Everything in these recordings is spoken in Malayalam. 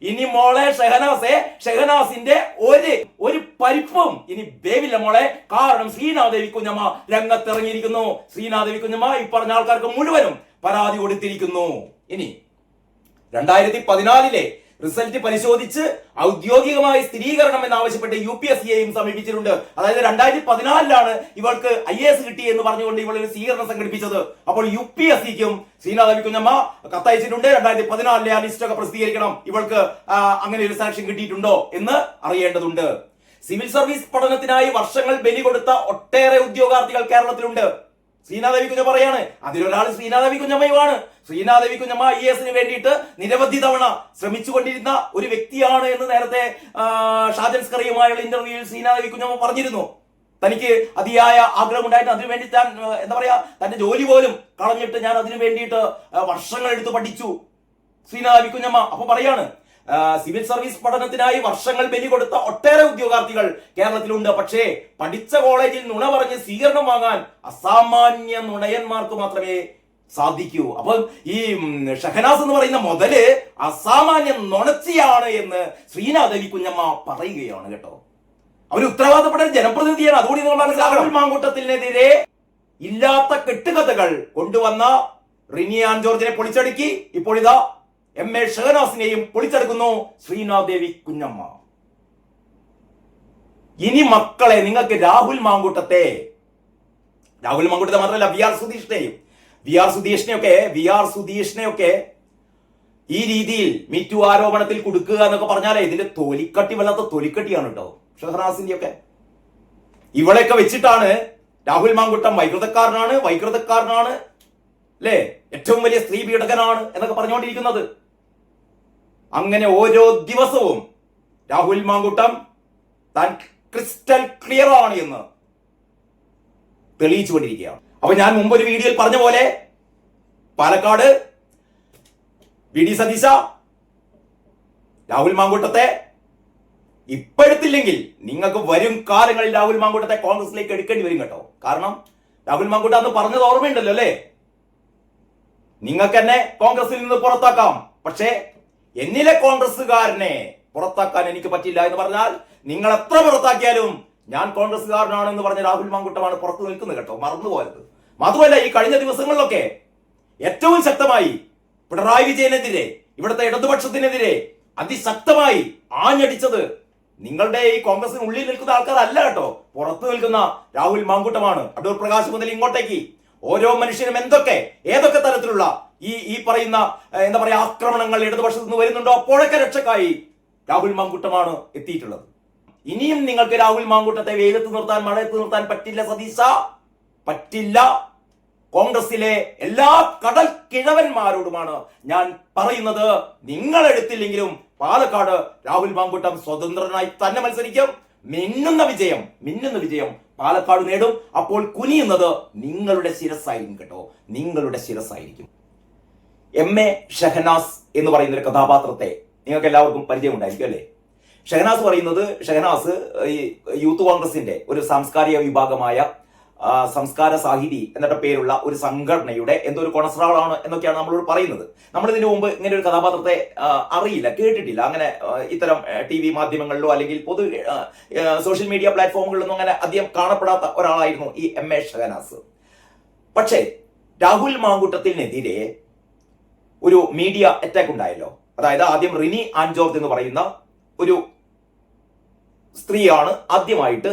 ഇനി മോളെ ഷെഹനാസിന്റെ ഒരു പരിപ്പും ഇനി വേവില്ല മോളെ. കാരണം ശ്രീനാദേവി കുഞ്ഞമ്മ രംഗത്തിറങ്ങിയിരിക്കുന്നു. ശ്രീനാദേവി കുഞ്ഞമ്മ ഈ പറഞ്ഞ ആൾക്കാർക്ക് മുഴുവനും പരാതി കൊടുത്തിരിക്കുന്നു. ഇനി 2014 റിസൾട്ട് പരിശോധിച്ച് ഔദ്യോഗികമായി സ്ഥിരീകരണം എന്നാവശ്യപ്പെട്ട് UPSCയെയും സമീപിച്ചിട്ടുണ്ട്. അതായത് 2014 ഇവൾക്ക് IAS കിട്ടി എന്ന് പറഞ്ഞുകൊണ്ട് ഇവൾ ഒരു സ്വീകരണം സംഘടിപ്പിച്ചത്. അപ്പോൾ UPSCക്കും ശ്രീനാദേവി കുഞ്ഞമ്മ കത്തയച്ചിട്ടുണ്ട്. 2014 ആ ലിസ്റ്റ് ഒക്കെ പ്രസിദ്ധീകരിക്കണം. ഇവൾക്ക് അങ്ങനെ ഒരു സാക്ഷ്യം കിട്ടിയിട്ടുണ്ടോ എന്ന് അറിയേണ്ടതുണ്ട്. സിവിൽ സർവീസ് പഠനത്തിനായി വർഷങ്ങൾ ബലി കൊടുത്ത ഒട്ടേറെ ഉദ്യോഗാർത്ഥികൾ കേരളത്തിലുണ്ട്. ശ്രീനാദേവി കുഞ്ഞമ്മ പറയാണ്, അതിലൊരാൾ ശ്രീനാദേവി കുഞ്ഞമ്മയുമാണ്. ശ്രീനാദേവി കുഞ്ഞമ്മ IASന് വേണ്ടിയിട്ട് നിരവധി തവണ ശ്രമിച്ചുകൊണ്ടിരുന്ന ഒരു വ്യക്തിയാണ് എന്ന് നേരത്തെ ഷാജൻസ്കറിയുമായുള്ള ഇന്റർവ്യൂവിൽ ശ്രീനാദേവി കുഞ്ഞമ്മ പറഞ്ഞിരുന്നു. തനിക്ക് അതിയായ ആഗ്രഹം ഉണ്ടായിട്ട് അതിനുവേണ്ടി താൻ എന്താ പറയാ തന്റെ ജോലി പോലും കളഞ്ഞിട്ട് ഞാൻ അതിനു വേണ്ടിയിട്ട് വർഷങ്ങൾ എടുത്ത് പഠിച്ചു ശ്രീനാദേവി കുഞ്ഞമ്മ. അപ്പൊ പറയാണ്, സിവിൽ സർവീസ് പഠനത്തിനായി വർഷങ്ങൾ ബലി കൊടുത്ത ഒട്ടേറെ ഉദ്യോഗാർത്ഥികൾ കേരളത്തിലുണ്ട്. പക്ഷേ പഠിച്ച കോളേജിൽ നുണ പറഞ്ഞ് സ്വീകരണം വാങ്ങാൻ അസാമാന്യ നുണയന്മാർക്ക് മാത്രമേ സാധിക്കൂ. അപ്പൊ ഈ ഷഹനാസ് എന്ന് പറയുന്ന മുതല് അസാമാന്യ നുണച്ചിയാണ് എന്ന് ശ്രീനാദേവി കുഞ്ഞമ്മ പറയുകയാണ് കേട്ടോ. അവർ ഉത്തരവാദപ്പെട്ട ജനപ്രതിനിധിയാണ്. അതുകൂടി നിങ്ങൾ മനസ്സിലാക്കണം. മാങ്കൂട്ടത്തിനെതിരെ ഇല്ലാത്ത കെട്ടുകഥകൾ കൊണ്ടുവന്ന റിനി ആൻ ജോർജിനെ പൊളിച്ചടുക്കി ഇപ്പോൾ ഇതാ MA ഷഹനാസിനെയും പൊളിച്ചെടുക്കുന്നു ശ്രീനാദേവി കുഞ്ഞമ്മ. ഇനി മക്കളെ, നിങ്ങൾക്ക് രാഹുൽ മാങ്കൂട്ടത്തെ മാത്രമല്ല വി ആർ സുധീഷിനെയൊക്കെ ഈ രീതിയിൽ മീറ്റു ആരോപണത്തിൽ കൊടുക്കുക എന്നൊക്കെ പറഞ്ഞാലേ ഇതിന്റെ തൊലിക്കട്ടി വല്ലാത്ത തൊലിക്കട്ടിയാണ് കേട്ടോ ഷഹനാസിന്റെ ഒക്കെ. ഇവളെയൊക്കെ വെച്ചിട്ടാണ് രാഹുൽ മാങ്കൂട്ടം വൈകൃതക്കാരനാണ് അല്ലേ, ഏറ്റവും വലിയ സ്ത്രീ പീഡകനാണ് എന്നൊക്കെ പറഞ്ഞുകൊണ്ടിരിക്കുന്നത്. അങ്ങനെ ഓരോ ദിവസവും രാഹുൽ മാങ്കൂട്ടം താൻ ക്രിസ്റ്റൽ ക്ലിയർ ആണ് എന്ന് തെളിയിച്ചുകൊണ്ടിരിക്കുകയാണ്. അപ്പൊ ഞാൻ മുമ്പൊരു വീഡിയോയിൽ പറഞ്ഞ പോലെ പാലക്കാട് VD സതീശ രാഹുൽ മാങ്കൂട്ടത്തെ ഇപ്പോഴത്തില്ലെങ്കിൽ നിങ്ങൾക്ക് വരും കാലങ്ങളിൽ രാഹുൽ മാങ്കൂട്ടത്തെ കോൺഗ്രസിലേക്ക് എടുക്കേണ്ടി വരും കേട്ടോ. കാരണം രാഹുൽ മാങ്കൂട്ടം അന്ന് പറഞ്ഞത് ഓർമ്മയുണ്ടല്ലോ അല്ലേ, നിങ്ങൾക്ക് എന്നെ കോൺഗ്രസിൽ നിന്ന് പുറത്താക്കാം, പക്ഷേ എന്നിലെ കോൺഗ്രസ്സുകാരനെ പുറത്താക്കാൻ എനിക്ക് പറ്റില്ല എന്ന് പറഞ്ഞാൽ നിങ്ങൾ എത്ര പുറത്താക്കിയാലും ഞാൻ കോൺഗ്രസ്സുകാരനാണ് എന്ന് പറഞ്ഞ രാഹുൽ മാങ്കൂട്ടമാണ് പുറത്തു നിൽക്കുന്നത് കേട്ടോ, മറന്നുപോയത്. മാത്രമല്ല ഈ കഴിഞ്ഞ ദിവസങ്ങളിലൊക്കെ ഏറ്റവും ശക്തമായി പിണറായി വിജയനെതിരെ, ഇവിടുത്തെ ഇടതുപക്ഷത്തിനെതിരെ അതിശക്തമായി ആഞ്ഞടിച്ചത് നിങ്ങളുടെ ഈ കോൺഗ്രസിനുള്ളിൽ നിൽക്കുന്ന ആൾക്കാരല്ല കേട്ടോ, പുറത്തു നിൽക്കുന്ന രാഹുൽ മാങ്കൂട്ടമാണ്. അടൂർ പ്രകാശ് മുതൽ ഇങ്ങോട്ടേക്ക് ഓരോ മനുഷ്യനും ഏതൊക്കെ തരത്തിലുള്ള ഈ പറയുന്ന എന്താ പറയാ ആക്രമണങ്ങൾ ഇടതുപക്ഷത്ത് നിന്ന് വരുന്നുണ്ടോ അപ്പോഴൊക്കെ രക്ഷക്കായി രാഹുൽ മാങ്കൂട്ടമാണ് എത്തിയിട്ടുള്ളത്. ഇനിയും നിങ്ങൾക്ക് രാഹുൽ മാങ്കൂട്ടത്തെ വെയിലത്ത് നിർത്താൻ, മഴയത്ത് നിർത്താൻ പറ്റില്ല സതീശ, പറ്റില്ല. കോൺഗ്രസിലെ എല്ലാ കടൽ കിഴവന്മാരോടുമാണ് ഞാൻ പറയുന്നത്, നിങ്ങൾ എടുത്തില്ലെങ്കിലും പാലക്കാട് രാഹുൽ മാങ്കൂട്ടം സ്വതന്ത്രനായി തന്നെ മത്സരിക്കും. മിന്നുന്ന വിജയം പാലക്കാട് നേടും. അപ്പോൾ കുനിയുന്നത് നിങ്ങളുടെ ശിരസ്സായിരിക്കും കേട്ടോ, നിങ്ങളുടെ ശിരസ്സായിരിക്കും. MA ഷഹനാസ് എന്ന് പറയുന്ന ഒരു കഥാപാത്രത്തെ നിങ്ങൾക്ക് എല്ലാവർക്കും പരിചയം ഉണ്ടായിരിക്കും അല്ലേ. ഷഹനാസ് ഈ യൂത്ത് കോൺഗ്രസിന്റെ ഒരു സാംസ്കാരിക വിഭാഗമായ സംസ്കാര സാഹിതി എന്നിട്ട് പേരുള്ള ഒരു സംഘടനയുടെ എന്തോ ഒരു കൊണസ്ട്രാളാണ് എന്നൊക്കെയാണ് നമ്മളോട് പറയുന്നത്. നമ്മൾ ഇതിനു മുമ്പ് ഇങ്ങനെ ഒരു കഥാപാത്രത്തെ അറിയില്ല, കേട്ടിട്ടില്ല. അങ്ങനെ ഇത്തരം TV മാധ്യമങ്ങളിലോ അല്ലെങ്കിൽ പൊതു സോഷ്യൽ മീഡിയ പ്ലാറ്റ്ഫോമുകളിലൊന്നും അങ്ങനെ അധികം കാണപ്പെടാത്ത ഒരാളായിരുന്നു ഈ MA ഷഹനാസ്. പക്ഷേ രാഹുൽ മാങ്കൂട്ടത്തിനെതിരെ ഒരു മീഡിയ അറ്റാക്ക് ഉണ്ടായല്ലോ. അതായത് ആദ്യം റിനി ആൻ ജോർജ് എന്ന് പറയുന്ന ഒരു സ്ത്രീയാണ് ആദ്യമായിട്ട്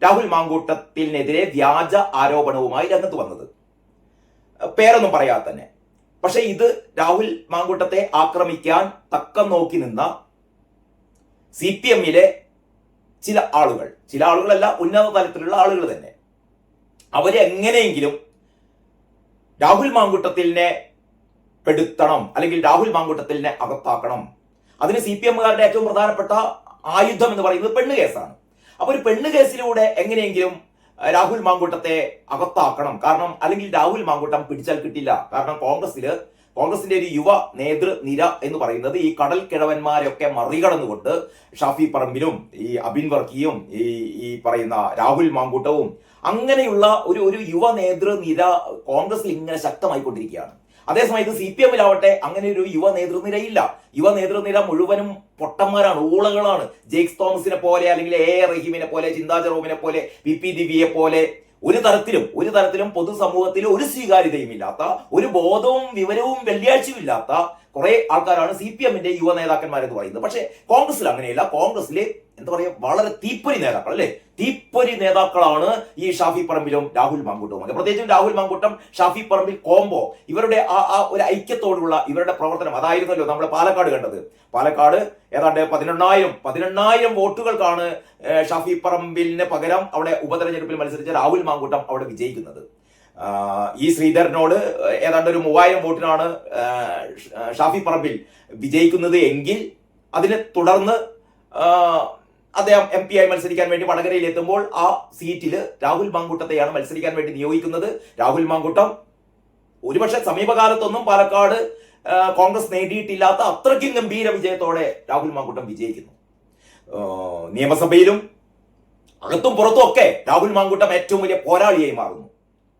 രാഹുൽ മാങ്കൂട്ടത്തിനെതിരെ വ്യാജ ആരോപണവുമായി രംഗത്ത് വന്നത്, പേരൊന്നും പറയാതെ തന്നെ. പക്ഷെ ഇത് രാഹുൽ മാങ്കൂട്ടത്തെ ആക്രമിക്കാൻ തക്കം നോക്കി നിന്ന CPM-ലെ ചില ആളുകളല്ല, ഉന്നത തലത്തിലുള്ള ആളുകൾ തന്നെ, അവരെ എങ്ങനെയെങ്കിലും രാഹുൽ മാങ്കൂട്ടത്തിനെ പെടുത്തണം, അല്ലെങ്കിൽ രാഹുൽ മാങ്കൂട്ടത്തിനെ അകത്താക്കണം. അതിന് CPM-കാരുടെ ഏറ്റവും പ്രധാനപ്പെട്ട ആയുധം എന്ന് പറയുന്നത് പെണ്ണ് കേസാണ്. അപ്പൊ ഒരു പെണ്ണ് കേസിലൂടെ എങ്ങനെയെങ്കിലും രാഹുൽ മാങ്കൂട്ടത്തെ അകത്താക്കണം. കാരണം അല്ലെങ്കിൽ രാഹുൽ മാങ്കൂട്ടം പിടിച്ചാൽ കിട്ടില്ല. കാരണം കോൺഗ്രസിന്റെ ഒരു യുവ നേതൃനിര എന്ന് പറയുന്നത് ഈ കടൽ കിഴവന്മാരെയൊക്കെ മറികടന്നുകൊണ്ട് ഷാഫി പറമ്പിലും ഈ അബിൻ വർക്കിയും ഈ പറയുന്ന രാഹുൽ മാങ്കൂട്ടവും അങ്ങനെയുള്ള ഒരു യുവ നേതൃനിര കോൺഗ്രസിൽ ഇങ്ങനെ ശക്തമായിക്കൊണ്ടിരിക്കുകയാണ്. അതേസമയത്ത് CPM-ലാവട്ടെ അങ്ങനെ ഒരു യുവ നേതൃനിരയില്ല. യുവ നേതൃനിര മുഴുവനും പൊട്ടന്മാരാണ്, ഊളകളാണ്. ജെയ്ക്സ് തോമസിനെ പോലെ, അല്ലെങ്കിൽ A റഹീമിനെ പോലെ, ചിന്താ ജെറോമിനെ പോലെ, VP ദിവ്യയെ പോലെ ഒരു തരത്തിലും പൊതുസമൂഹത്തിൽ ഒരു സ്വീകാര്യതയും ഇല്ലാത്ത, ഒരു ബോധവും വിവരവും വെള്ളിയാഴ്ചയും ഇല്ലാത്ത കുറെ ആൾക്കാരാണ് CPM-ന്റെ യുവ നേതാക്കന്മാരെന്ന് പറയുന്നത്. പക്ഷേ കോൺഗ്രസിൽ അങ്ങനെയല്ല. കോൺഗ്രസിലെ എന്താ പറയുക, വളരെ തീപ്പൊരി നേതാക്കൾ, അല്ലെ, തീപ്പൊരി നേതാക്കളാണ് ഈ ഷാഫി പറമ്പിലും രാഹുൽ മാങ്കൂട്ടവും. പ്രത്യേകിച്ചും രാഹുൽ മാങ്കൂട്ടം ഷാഫി പറമ്പിൽ കോംബോ, ഇവരുടെ ആ ഒരു ഐക്യത്തോടുള്ള ഇവരുടെ പ്രവർത്തനം അതായിരുന്നല്ലോ നമ്മൾ പാലക്കാട് കണ്ടത്. പാലക്കാട് ഏതാണ്ട് 18,000 വോട്ടുകൾക്കാണ് ഷാഫി പറമ്പിലിന് പകരം അവിടെ ഉപതെരഞ്ഞെടുപ്പിൽ മത്സരിച്ച രാഹുൽ മാങ്കൂട്ടം അവിടെ വിജയിക്കുന്നത്. ഈ ശ്രീധരനോട് ഏതാണ്ട് ഒരു 3,000 വോട്ടിനാണ് ഷാഫി പറമ്പിൽ വിജയിക്കുന്നത് എങ്കിൽ അതിനെ തുടർന്ന് അദ്ദേഹം MP ആയി മത്സരിക്കാൻ വേണ്ടി വടകരയിൽ എത്തുമ്പോൾ ആ സീറ്റിൽ രാഹുൽ മാങ്കൂട്ടത്തെയാണ് മത്സരിക്കാൻ വേണ്ടി നിയോഗിക്കുന്നത്. രാഹുൽ മാങ്കൂട്ടം ഒരുപക്ഷെ സമീപകാലത്തൊന്നും പാലക്കാട് കോൺഗ്രസ് നേടിയിട്ടില്ലാത്ത അത്രയ്ക്കും ഗംഭീര വിജയത്തോടെ രാഹുൽ മാങ്കൂട്ടം വിജയിക്കുന്നു. നിയമസഭയിലും അകത്തും പുറത്തും ഒക്കെ രാഹുൽ മാങ്കൂട്ടം ഏറ്റവും വലിയ പോരാളിയായി മാറുന്നു,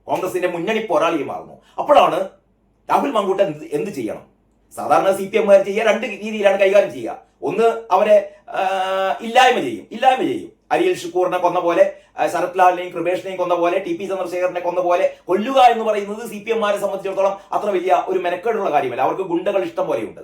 കോൺഗ്രസിന്റെ മുന്നണി പോരാളിയായി മാറുന്നു. അപ്പോഴാണ് രാഹുൽ മാങ്കൂട്ടം എന്ത് ചെയ്യണം? സാധാരണ CPM-കാർ ചെയ്യുക രണ്ട് രീതിയിലാണ് കൈകാര്യം ചെയ്യുക. ഒന്ന്, അവരെ ഇല്ലായ്മ ചെയ്യും. അരിയൽ ഷുക്കൂറിനെ കൊന്ന പോലെ, ശരത് ലാലിനെയും കൃപേഷിനെയും കൊന്ന പോലെ, TP ചന്ദ്രശേഖരനെ കൊന്ന പോലെ കൊല്ലുക എന്ന് പറയുന്നത് CPM-മാരെ സംബന്ധിച്ചിടത്തോളം അത്ര വലിയ ഒരു മെനക്കേടുള്ള കാര്യമല്ല. അവർക്ക് ഗുണ്ടകൾ ഇഷ്ടം പോലെയുണ്ട്.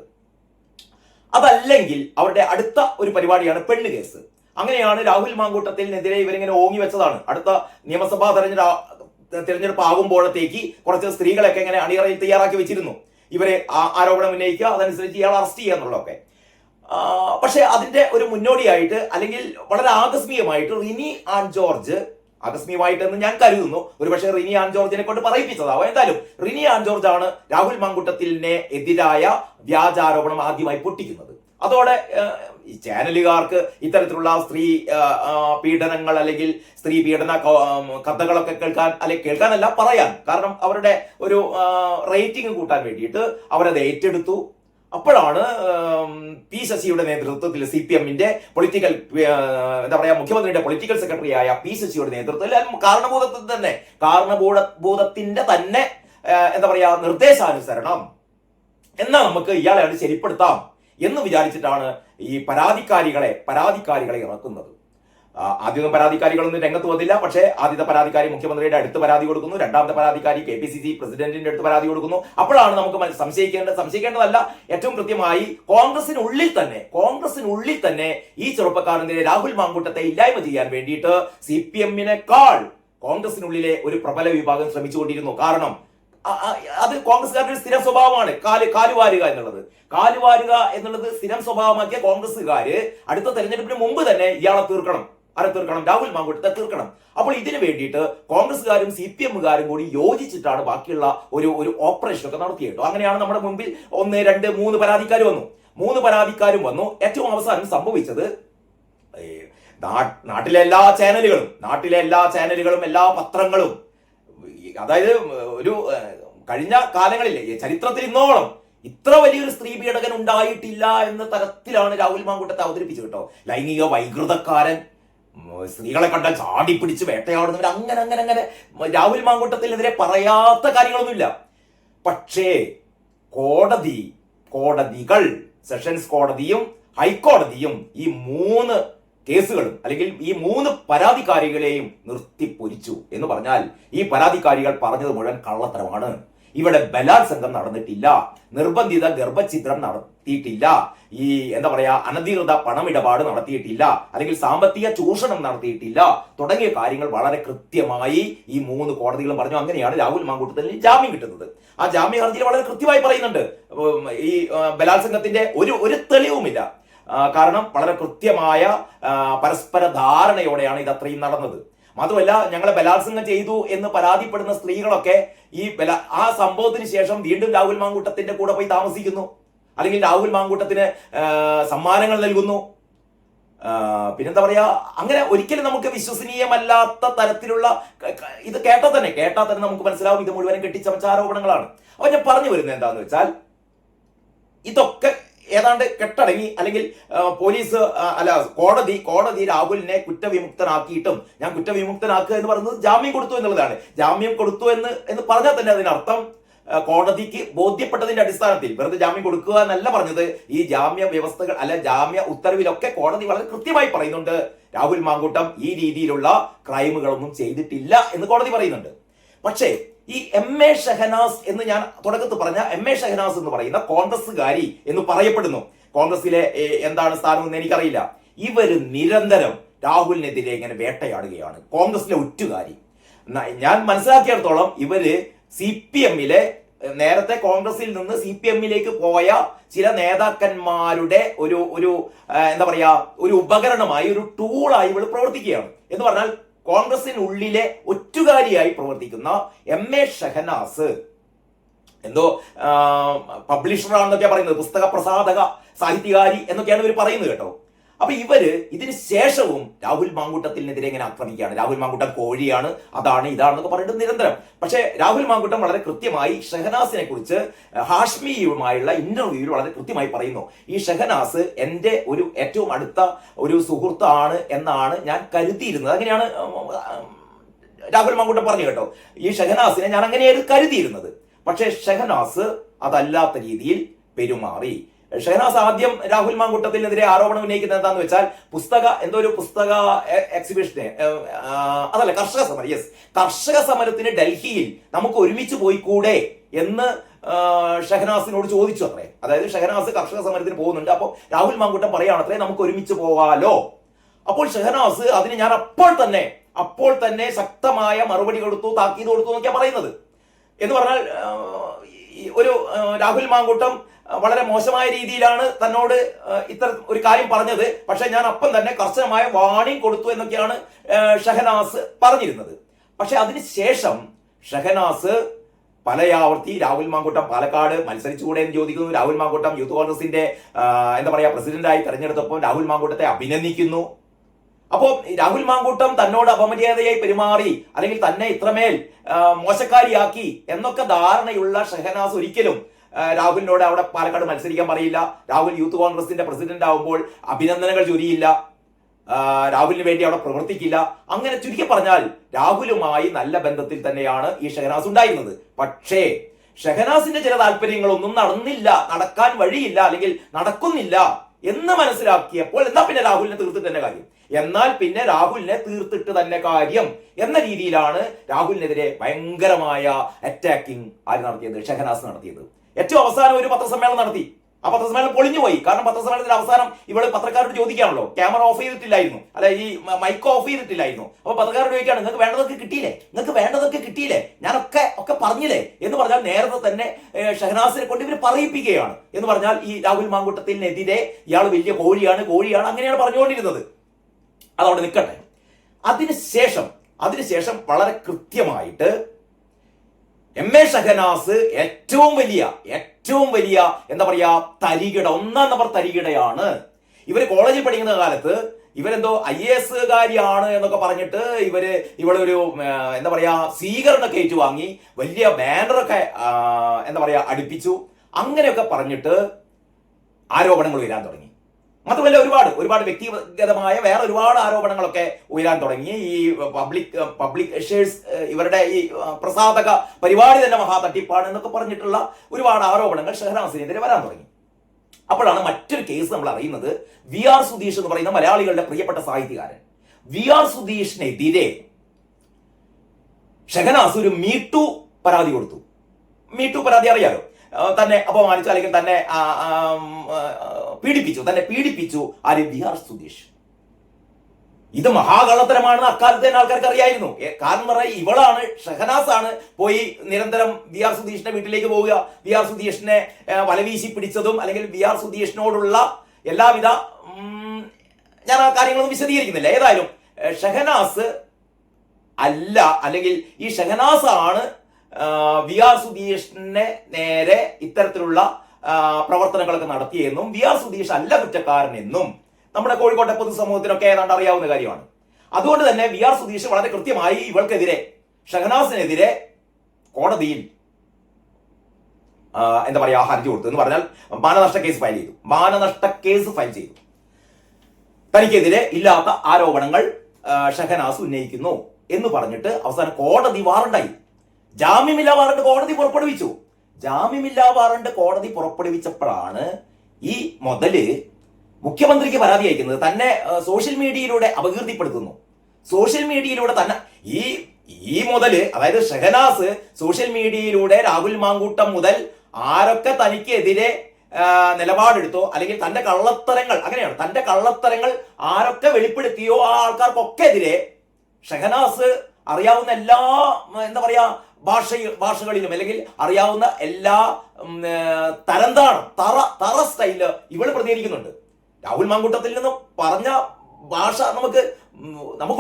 അതല്ലെങ്കിൽ അവരുടെ അടുത്ത ഒരു പരിപാടിയാണ് പെണ്ണ് കേസ്. അങ്ങനെയാണ് രാഹുൽ മാങ്കൂട്ടത്തിനെതിരെ ഇവരിങ്ങനെ ഓങ്ങി വെച്ചതാണ്. അടുത്ത നിയമസഭാ തെരഞ്ഞെടുപ്പ് ആകുമ്പോഴത്തേക്ക് കുറച്ച് സ്ത്രീകളൊക്കെ ഇങ്ങനെ അണിയറയിൽ തയ്യാറാക്കി വെച്ചിരുന്നു. ഇവരെ ആരോപണം ഉന്നയിക്കുക, അതനുസരിച്ച് ഇയാൾ അറസ്റ്റ് ചെയ്യുക എന്നുള്ളതൊക്കെ. പക്ഷെ അതിന്റെ ഒരു മുന്നോടിയായിട്ട്, അല്ലെങ്കിൽ വളരെ ആകസ്മികമായിട്ട് റിനി ആൻ ജോർജ്, ആകസ്മികമായിട്ടെന്ന് ഞാൻ കരുതുന്നു, ഒരുപക്ഷെ റിനി ആൻ ജോർജിനെ കൊണ്ട് പറയിപ്പിച്ചതാവും. എന്തായാലും റിനി ആൻ ജോർജ് ആണ് രാഹുൽ മാങ്കൂട്ടത്തിന് എതിരായ വ്യാജാരോപണം ആദ്യമായി പൊട്ടിക്കുന്നത്. അതോടെ ഈ ചാനലുകാർക്ക് ഇത്തരത്തിലുള്ള സ്ത്രീ പീഡനങ്ങൾ അല്ലെങ്കിൽ സ്ത്രീ പീഡന കഥകളൊക്കെ കേൾക്കാനല്ല പറയാൻ, കാരണം അവരുടെ ഒരു റേറ്റിംഗ് കൂട്ടാൻ വേണ്ടിയിട്ട് അവരത് ഏറ്റെടുത്തു. അപ്പോഴാണ് P ശശിയുടെ നേതൃത്വത്തിൽ CPM-ന്റെ പൊളിറ്റിക്കൽ എന്താ പറയാ, മുഖ്യമന്ത്രിയുടെ പൊളിറ്റിക്കൽ സെക്രട്ടറി ആയ P ശശിയുടെ നേതൃത്വത്തിൽ കാരണഭൂതത്തിന്റെ തന്നെ എന്താ പറയാ നിർദ്ദേശാനുസരണം എന്നാൽ നമുക്ക് ഇയാളെ അത് ശരിപ്പെടുത്താം എന്ന് വിചാരിച്ചിട്ടാണ് ഈ പരാതിക്കാരികളെ ഇറക്കുന്നത്. ആദ്യമൊന്നും പരാതിക്കാരികളൊന്നും രംഗത്ത് വന്നില്ല. പക്ഷേ ആദ്യത്തെ പരാതിക്കാരി മുഖ്യമന്ത്രിയുടെ അടുത്ത് പരാതി കൊടുക്കുന്നു, രണ്ടാമത്തെ പരാതിക്കാരി KPCC പ്രസിഡന്റിന്റെ അടുത്ത് പരാതി കൊടുക്കുന്നു. അപ്പോഴാണ് നമുക്ക് സംശയിക്കേണ്ടതല്ല, ഏറ്റവും കൃത്യമായി കോൺഗ്രസിനുള്ളിൽ തന്നെ ഈ ചെറുപ്പക്കാരനെതിരെ രാഹുൽ മാങ്കൂട്ടത്തെ ഇല്ലായ്മ ചെയ്യാൻ വേണ്ടിയിട്ട് CPM-നേക്കാൾ കോൺഗ്രസിനുള്ളിലെ ഒരു പ്രബല വിഭാഗം ശ്രമിച്ചുകൊണ്ടിരുന്നു. കാരണം അത് കോൺഗ്രസ്സുകാരുടെ സ്ഥിരം സ്വഭാവമാണ് കാലുവാരുക എന്നുള്ളത് സ്ഥിരം സ്വഭാവമാക്കിയ കോൺഗ്രസ്സുകാര് അടുത്ത തെരഞ്ഞെടുപ്പിന് മുമ്പ് തന്നെ ഇയാളെ തീർക്കണം, രാഹുൽ മാങ്കൂട്ടത്തെ തീർക്കണം. അപ്പോൾ ഇതിനു വേണ്ടിയിട്ട് കോൺഗ്രസ്സുകാരും CPM-കാരും കൂടി യോജിച്ചിട്ടാണ് ബാക്കിയുള്ള ഒരു ഓപ്പറേഷൻ ഒക്കെ നടത്തിയിട്ടു. അങ്ങനെയാണ് നമ്മുടെ മുമ്പിൽ 1, 2, 3 പരാതിക്കാരും വന്നു. ഏറ്റവും അവസാനം സംഭവിച്ചത് നാട്ടിലെ എല്ലാ ചാനലുകളും എല്ലാ പത്രങ്ങളും, അതായത് ഒരു കഴിഞ്ഞ കാലങ്ങളിലെ ചരിത്രത്തിൽ ഇന്നോളം ഇത്ര വലിയൊരു സ്ത്രീ പീഡകൻ ഉണ്ടായിട്ടില്ല എന്ന തരത്തിലാണ് രാഹുൽ മാങ്കൂട്ടത്തെ അവതരിപ്പിച്ചു കേട്ടോ. ലൈംഗിക വൈകൃതക്കാരൻ, സ്ത്രീകളെ കണ്ടാൽ ചാടി പിടിച്ച് വേട്ടയാടുന്നവർ, അങ്ങനെ രാഹുൽ മാങ്കൂട്ടത്തിനെതിരെ പറയാത്ത കാര്യങ്ങളൊന്നുമില്ല. പക്ഷേ കോടതികൾ, സെഷൻസ് കോടതിയും ഹൈക്കോടതിയും ഈ 3 കേസുകളും അല്ലെങ്കിൽ ഈ 3 പരാതിക്കാരികളെയും നിർത്തിപ്പൊരിച്ചു എന്ന് പറഞ്ഞാൽ ഈ പരാതിക്കാരികൾ പറഞ്ഞത് മുഴുവൻ കള്ളത്തരമാണ്. ഇവിടെ ബലാത്സംഗം നടന്നിട്ടില്ല, നിർബന്ധിത ഗർഭഛിദ്രം നടത്തിയിട്ടില്ല, ഈ എന്താ പറയാ അനധികൃത പണമിടപാട് നടത്തിയിട്ടില്ല, അല്ലെങ്കിൽ സാമ്പത്തിക ചൂഷണം നടത്തിയിട്ടില്ല തുടങ്ങിയ കാര്യങ്ങൾ വളരെ കൃത്യമായി ഈ 3 കോടതികളും പറഞ്ഞു. അങ്ങനെയാണ് രാഹുൽ മാങ്കൂട്ടത്തിന് ജാമ്യം കിട്ടുന്നത്. ആ ജാമ്യ ഹർജിയിൽ വളരെ കൃത്യമായി പറയുന്നുണ്ട് ഈ ബലാത്സംഗത്തിന്റെ ഒരു തെളിവുമില്ല. കാരണം വളരെ കൃത്യമായ പരസ്പര ധാരണയോടെയാണ് ഇത് അത്രയും നടന്നത്. മാത്രമല്ല, ഞങ്ങളെ ബലാത്സംഗം ചെയ്തു എന്ന് പരാതിപ്പെടുന്ന സ്ത്രീകളൊക്കെ ആ സംഭവത്തിന് ശേഷം വീണ്ടും രാഹുൽ മാങ്കൂട്ടത്തിന്റെ കൂടെ പോയി താമസിക്കുന്നു, അല്ലെങ്കിൽ രാഹുൽ മാങ്കൂട്ടത്തിന് സമ്മാനങ്ങൾ നൽകുന്നു. പിന്നെന്താ പറയാ, അങ്ങനെ ഒരിക്കലും നമുക്ക് വിശ്വസനീയമല്ലാത്ത തരത്തിലുള്ള ഇത് കേട്ടാൽ തന്നെ നമുക്ക് മനസ്സിലാവും ഇത് മുഴുവനും കെട്ടിച്ചമച്ച ആരോപണങ്ങളാണ്. അപ്പൊ ഞാൻ പറഞ്ഞു വരുന്നത് എന്താന്ന് വെച്ചാൽ, ഇതൊക്കെ ഏതാണ്ട് കെട്ടടങ്ങി, അല്ലെങ്കിൽ പോലീസ് കോടതി രാഹുലിനെ കുറ്റവിമുക്തനാക്കിയിട്ടും, ഞാൻ കുറ്റവിമുക്തനാക്കുക എന്ന് പറയുന്നത് ജാമ്യം കൊടുത്തു എന്നുള്ളതാണ്. ജാമ്യം കൊടുത്തു എന്ന് പറഞ്ഞാൽ തന്നെ അതിനർത്ഥം കോടതിക്ക് ബോധ്യപ്പെട്ടതിന്റെ അടിസ്ഥാനത്തിൽ വെറുതെ ജാമ്യം കൊടുക്കുക എന്നല്ല പറഞ്ഞത്. ഈ ജാമ്യ വ്യവസ്ഥകൾ അല്ല ജാമ്യ ഉത്തരവിലൊക്കെ കോടതി വളരെ കൃത്യമായി പറയുന്നുണ്ട് രാഹുൽ മാങ്കൂട്ടം ഈ രീതിയിലുള്ള ക്രൈമുകളൊന്നും ചെയ്തിട്ടില്ല എന്ന് കോടതി പറയുന്നുണ്ട്. പക്ഷേ ഈ എം.എ. ഷഹനാസ് എന്ന് ഞാൻ തുടക്കത്തിൽ പറഞ്ഞ എം.എ. ഷഹനാസ് എന്ന് പറയുന്ന കോൺഗ്രസ്സുകാരി എന്ന് പറയപ്പെടുന്നു. കോൺഗ്രസിലെ എന്താണ് സ്ഥാനം എന്ന് എനിക്കറിയില്ല. ഇവര് നിരന്തരം രാഹുലിനെതിരെ ഇങ്ങനെ വേട്ടയാടുകയാണ്. കോൺഗ്രസിലെ ഒറ്റുകാരി. ഞാൻ മനസ്സിലാക്കിയിടത്തോളം ഇവര് CPM-ലെ നേരത്തെ കോൺഗ്രസിൽ നിന്ന് CPM-ലേക്ക് പോയ ചില നേതാക്കന്മാരുടെ ഒരു എന്താ പറയാ ഒരു ഉപകരണമായി ഒരു ടൂളായി ഇവൾ പ്രവർത്തിക്കുകയാണ്. എന്ന് പറഞ്ഞാൽ കോൺഗ്രസിനുള്ളിലെ ഒറ്റുകാരിയായി പ്രവർത്തിക്കുന്ന എം.എ. ഷഹനാസ് എന്തോ പബ്ലിഷറാണെന്നൊക്കെ പറയുന്നത്, പുസ്തക പ്രസാധക സാഹിത്യകാരി എന്നൊക്കെയാണ് ഇവർ പറയുന്നത് കേട്ടോ. അപ്പൊ ഇവര് ഇതിന് ശേഷവും രാഹുൽ മാങ്കൂട്ടത്തിനെതിരെ ഇങ്ങനെ ആക്രമിക്കുകയാണ്. രാഹുൽ മാങ്കൂട്ടം കോഴിയാണ്, അതാണ് ഇതാണെന്നൊക്കെ പറഞ്ഞിട്ട് നിരന്തരം. പക്ഷേ രാഹുൽ മാങ്കൂട്ടം വളരെ കൃത്യമായി ഷഹനാസിനെ കുറിച്ച് ഹാഷ്മിയുമായുള്ള ഇന്റർവ്യൂവിൽ വളരെ കൃത്യമായി പറയുന്നു. ഈ ഷഹനാസ് എന്റെ ഒരു ഏറ്റവും അടുത്ത ഒരു സുഹൃത്താണ് എന്നാണ് ഞാൻ കരുതിയിരുന്നത്. അങ്ങനെയാണ് രാഹുൽ മാങ്കൂട്ടം പറഞ്ഞു കേട്ടോ. ഈ ഷഹനാസിനെ ഞാൻ അങ്ങനെയാണ് കരുതിയിരുന്നത്. പക്ഷേ ഷഹനാസ് അതല്ലാത്ത രീതിയിൽ പെരുമാറി. ഷഹനാസ് ആദ്യം രാഹുൽ മാങ്കൂട്ടത്തിനെതിരെ ആരോപണം ഉന്നയിക്കുന്നത് എന്താന്ന് വെച്ചാൽ ഒരു പുസ്തക എക്സിബിഷന് അതല്ല കർഷക സമരം, യെസ്, കർഷക സമരത്തിന് ഡൽഹിയിൽ നമുക്ക് ഒരുമിച്ച് പോയിക്കൂടെ എന്ന് ഷഹനാസിനോട് ചോദിച്ചു അത്രേ. അതായത് ഷഹനാസ് കർഷക സമരത്തിന് പോകുന്നുണ്ട്. അപ്പോൾ രാഹുൽ മാങ്കൂട്ടം പറയുകയാണത്രേ നമുക്ക് ഒരുമിച്ച് പോകാലോ. അപ്പോൾ ഷഹനാസ് അതിന് ഞാൻ അപ്പോൾ തന്നെ ശക്തമായ മറുപടി കൊടുത്തു, താക്കീത് കൊടുത്തു എന്നൊക്കെയാണ് പറയുന്നത്. എന്ന് പറഞ്ഞാൽ ഒരു രാഹുൽ മാങ്കൂട്ടം വളരെ മോശമായ രീതിയിലാണ് തന്നോട് ഇത്തരം ഒരു കാര്യം പറഞ്ഞത്. പക്ഷെ ഞാൻ അപ്പം തന്നെ കർശനമായ വാണിംഗ് കൊടുത്തു എന്നൊക്കെയാണ് ഷഹനാസ് പറഞ്ഞിരുന്നത്. പക്ഷെ അതിനുശേഷം ഷഹനാസ് പലയാവർത്തി രാഹുൽ മാങ്കൂട്ടം പാലക്കാട് മത്സരിച്ചുകൂടെ എന്ന് ചോദിക്കുന്നു. രാഹുൽ മാങ്കൂട്ടം യൂത്ത് കോൺഗ്രസിന്റെ എന്താ പറയാ പ്രസിഡന്റായി തെരഞ്ഞെടുത്തപ്പോൾ രാഹുൽ മാങ്കൂട്ടത്തെ അഭിനന്ദിക്കുന്നു. അപ്പോൾ രാഹുൽ മാങ്കൂട്ടം തന്നോട് അപമര്യാദയായി പെരുമാറി അല്ലെങ്കിൽ തന്നെ ഇത്രമേൽ മോശക്കാരിയാക്കി എന്നൊക്കെ ധാരണയുള്ള ഷഹനാസ് ഒരിക്കലും രാഹുലിനോട് അവിടെ പാലക്കാട് മത്സരിക്കാൻ പറയില്ല. രാഹുൽ യൂത്ത് കോൺഗ്രസിന്റെ പ്രസിഡന്റ് ആവുമ്പോൾ അഭിനന്ദനങ്ങൾ ചൊരിയില്ല. രാഹുലിന് വേണ്ടി അവിടെ പ്രവർത്തിക്കില്ല. അങ്ങനെ ചുരുക്കി പറഞ്ഞാൽ രാഹുലുമായി നല്ല ബന്ധത്തിൽ തന്നെയാണ് ഈ ഷഹനാസ് ഉണ്ടായിരുന്നത്. പക്ഷേ ഷഹനാസിന്റെ ചില താല്പര്യങ്ങളൊന്നും നടക്കാൻ വഴിയില്ല അല്ലെങ്കിൽ നടക്കുന്നില്ല എന്ന് മനസ്സിലാക്കിയപ്പോൾ എന്നാൽ പിന്നെ രാഹുലിനെ തീർത്തിട്ട് തന്നെ കാര്യം എന്ന രീതിയിലാണ് രാഹുലിനെതിരെ ഭയങ്കരമായ അറ്റാക്കിംഗ് നടത്തിയത്, ഷഹനാസ് നടത്തിയത്. ഏറ്റവും അവസാനം ഒരു പത്രസമ്മേളനം നടത്തി. ആ പത്രസമ്മേളനം പൊളിഞ്ഞുപോയി. കാരണം പത്രസമ്മേളനത്തിന്റെ അവസാനം ഇവള് പത്രക്കാരോട് ചോദിക്കാണല്ലോ, ക്യാമറ ഓഫ് ചെയ്തിട്ടില്ലായിരുന്നു, അല്ല ഈ മൈക്ക് ഓഫ് ചെയ്തിട്ടില്ലായിരുന്നു. അപ്പൊ പത്രക്കാരോട് ചോദിക്കാണ് നിങ്ങൾക്ക് വേണ്ടതൊക്കെ കിട്ടിയില്ലേ, ഞാനൊക്കെ പറഞ്ഞില്ലേ എന്ന് പറഞ്ഞാൽ നേരത്തെ തന്നെ ഷഹനാസിനെ കൊണ്ട് ഇവർ പറയിപ്പിക്കുകയാണ്. എന്ന് പറഞ്ഞാൽ ഈ രാഹുൽ മാങ്കൂട്ടത്തിനെതിരെ ഇയാൾ വലിയ കോഴിയാണ് അങ്ങനെയാണ് പറഞ്ഞുകൊണ്ടിരുന്നത്. അതവിടെ നിൽക്കട്ടെ. അതിനുശേഷം വളരെ കൃത്യമായിട്ട് എം.എ. ഷഹനാസ് ഏറ്റവും വലിയ എന്താ പറയാ തരികിട, 1-ാം നമ്പർ തരികിടയാണ്. ഇവര് കോളേജിൽ പഠിക്കുന്ന കാലത്ത് ഇവരെന്തോ IAS കാരിയാണ് എന്നൊക്കെ പറഞ്ഞിട്ട് ഇവളൊരു എന്താ പറയാ സ്വീകരണമൊക്കെ ഏറ്റുവാങ്ങി, വലിയ ബാനറൊക്കെ എന്താ പറയാ അടുപ്പിച്ചു. അങ്ങനെയൊക്കെ പറഞ്ഞിട്ട് ആരോപണങ്ങൾ വരാൻ തുടങ്ങി. മാത്രമല്ല ഒരുപാട് വ്യക്തിഗതമായ വേറെ ഒരുപാട് ആരോപണങ്ങളൊക്കെ ഉയരാൻ തുടങ്ങി. ഈ പബ്ലിഷേഴ്സ് ഇവരുടെ ഈ പ്രസാധക പരിപാടി തന്നെ മഹാ തട്ടിപ്പാണ് എന്നൊക്കെ പറഞ്ഞിട്ടുള്ള ഒരുപാട് ആരോപണങ്ങൾ ഷഹനാസിനെതിരെ വരാൻ തുടങ്ങി. അപ്പോഴാണ് മറ്റൊരു കേസ് നമ്മൾ അറിയുന്നത്. VR സുധീഷ് എന്ന് പറയുന്ന മലയാളികളുടെ പ്രിയപ്പെട്ട സാഹിത്യകാരൻ VR സുധീഷിനെതിരെ ഷഹനാസ് ഒരു മീടു പരാതി കൊടുത്തു. മീടു പരാതി അറിയാലോ, തന്നെ അപമാനിച്ചു അല്ലെങ്കിൽ തന്നെ പീഡിപ്പിച്ചു ആര്? VR സുധീഷ്. ഇത് മഹാകള്ളത്തരമാണെന്ന് അക്കാലത്തെ ആൾക്കാർക്ക് അറിയായിരുന്നു. കാരണം പറയാം, ഇവളാണ് ഷഹനാസാണ് പോയി നിരന്തരം VR സുധീഷിന്റെ വീട്ടിലേക്ക് പോവുക, VR സുധീഷിനെ വലവീശി പിടിച്ചതും അല്ലെങ്കിൽ VR സുധീഷിനോടുള്ള എല്ലാവിധ ഞാൻ ആ കാര്യങ്ങളൊന്നും വിശദീകരിക്കുന്നില്ല. ഏതായാലും ഷഹനാസ് അല്ല, അല്ലെങ്കിൽ ഈ ഷഹനാസ് ആണ് VR സുധീഷിനെ നേരെ ഇത്തരത്തിലുള്ള പ്രവർത്തനങ്ങളൊക്കെ നടത്തിയെന്നും VR സുധീഷ് അല്ല കുറ്റക്കാരനെന്നും നമ്മുടെ കോഴിക്കോട്ടെ പൊതുസമൂഹത്തിനൊക്കെ ഏതാണ്ട് അറിയാവുന്ന കാര്യമാണ്. അതുകൊണ്ട് തന്നെ VR സുധീഷ് വളരെ കൃത്യമായി ഇവൾക്കെതിരെ, ഷഹനാസിനെതിരെ കോടതിയിൽ എന്താ പറയാ ഹർജി കൊടുത്തു. എന്ന് പറഞ്ഞാൽ മാനനഷ്ട കേസ് ഫയൽ ചെയ്തു. തനിക്കെതിരെ ഇല്ലാത്ത ആരോപണങ്ങൾ ഷഹനാസ് ഉന്നയിക്കുന്നു എന്ന് പറഞ്ഞിട്ട് അവസാനം കോടതി വാറണ്ടായി, ജാമ്യമില്ലാ വാറണ്ട് കോടതി പുറപ്പെടുവിച്ചു. ജാമ്യമില്ലാ വാറണ്ട് കോടതി പുറപ്പെടുവിച്ചപ്പോഴാണ് ഈ മുതല് മുഖ്യമന്ത്രിക്ക് പരാതി അയക്കുന്നത്. തന്നെ സോഷ്യൽ മീഡിയയിലൂടെ അപകീർത്തിപ്പെടുത്തുന്നു. സോഷ്യൽ മീഡിയയിലൂടെ തന്നെ ഈ മുതല്, അതായത് ഷഹനാസ് സോഷ്യൽ മീഡിയയിലൂടെ രാഹുൽ മാങ്കൂട്ടം മുതൽ ആരൊക്കെ തനിക്കെതിരെ നിലപാടെടുത്തോ, അല്ലെങ്കിൽ തന്റെ കള്ളത്തരങ്ങൾ, അങ്ങനെയാണ്, തന്റെ കള്ളത്തരങ്ങൾ ആരൊക്കെ വെളിപ്പെടുത്തിയോ ആ ആൾക്കാർക്കൊക്കെ എതിരെ ഷഹനാസ് അറിയാവുന്ന എല്ലാ എന്താ പറയാ ഭാഷകളിലും, അല്ലെങ്കിൽ അറിയാവുന്ന എല്ലാ തറ സ്റ്റൈല് ഇവള് പ്രതികരിക്കുന്നുണ്ട്. രാഹുൽ മാങ്കൂട്ടത്തിൽ നിന്ന് പറഞ്ഞ ഭാഷ നമുക്ക്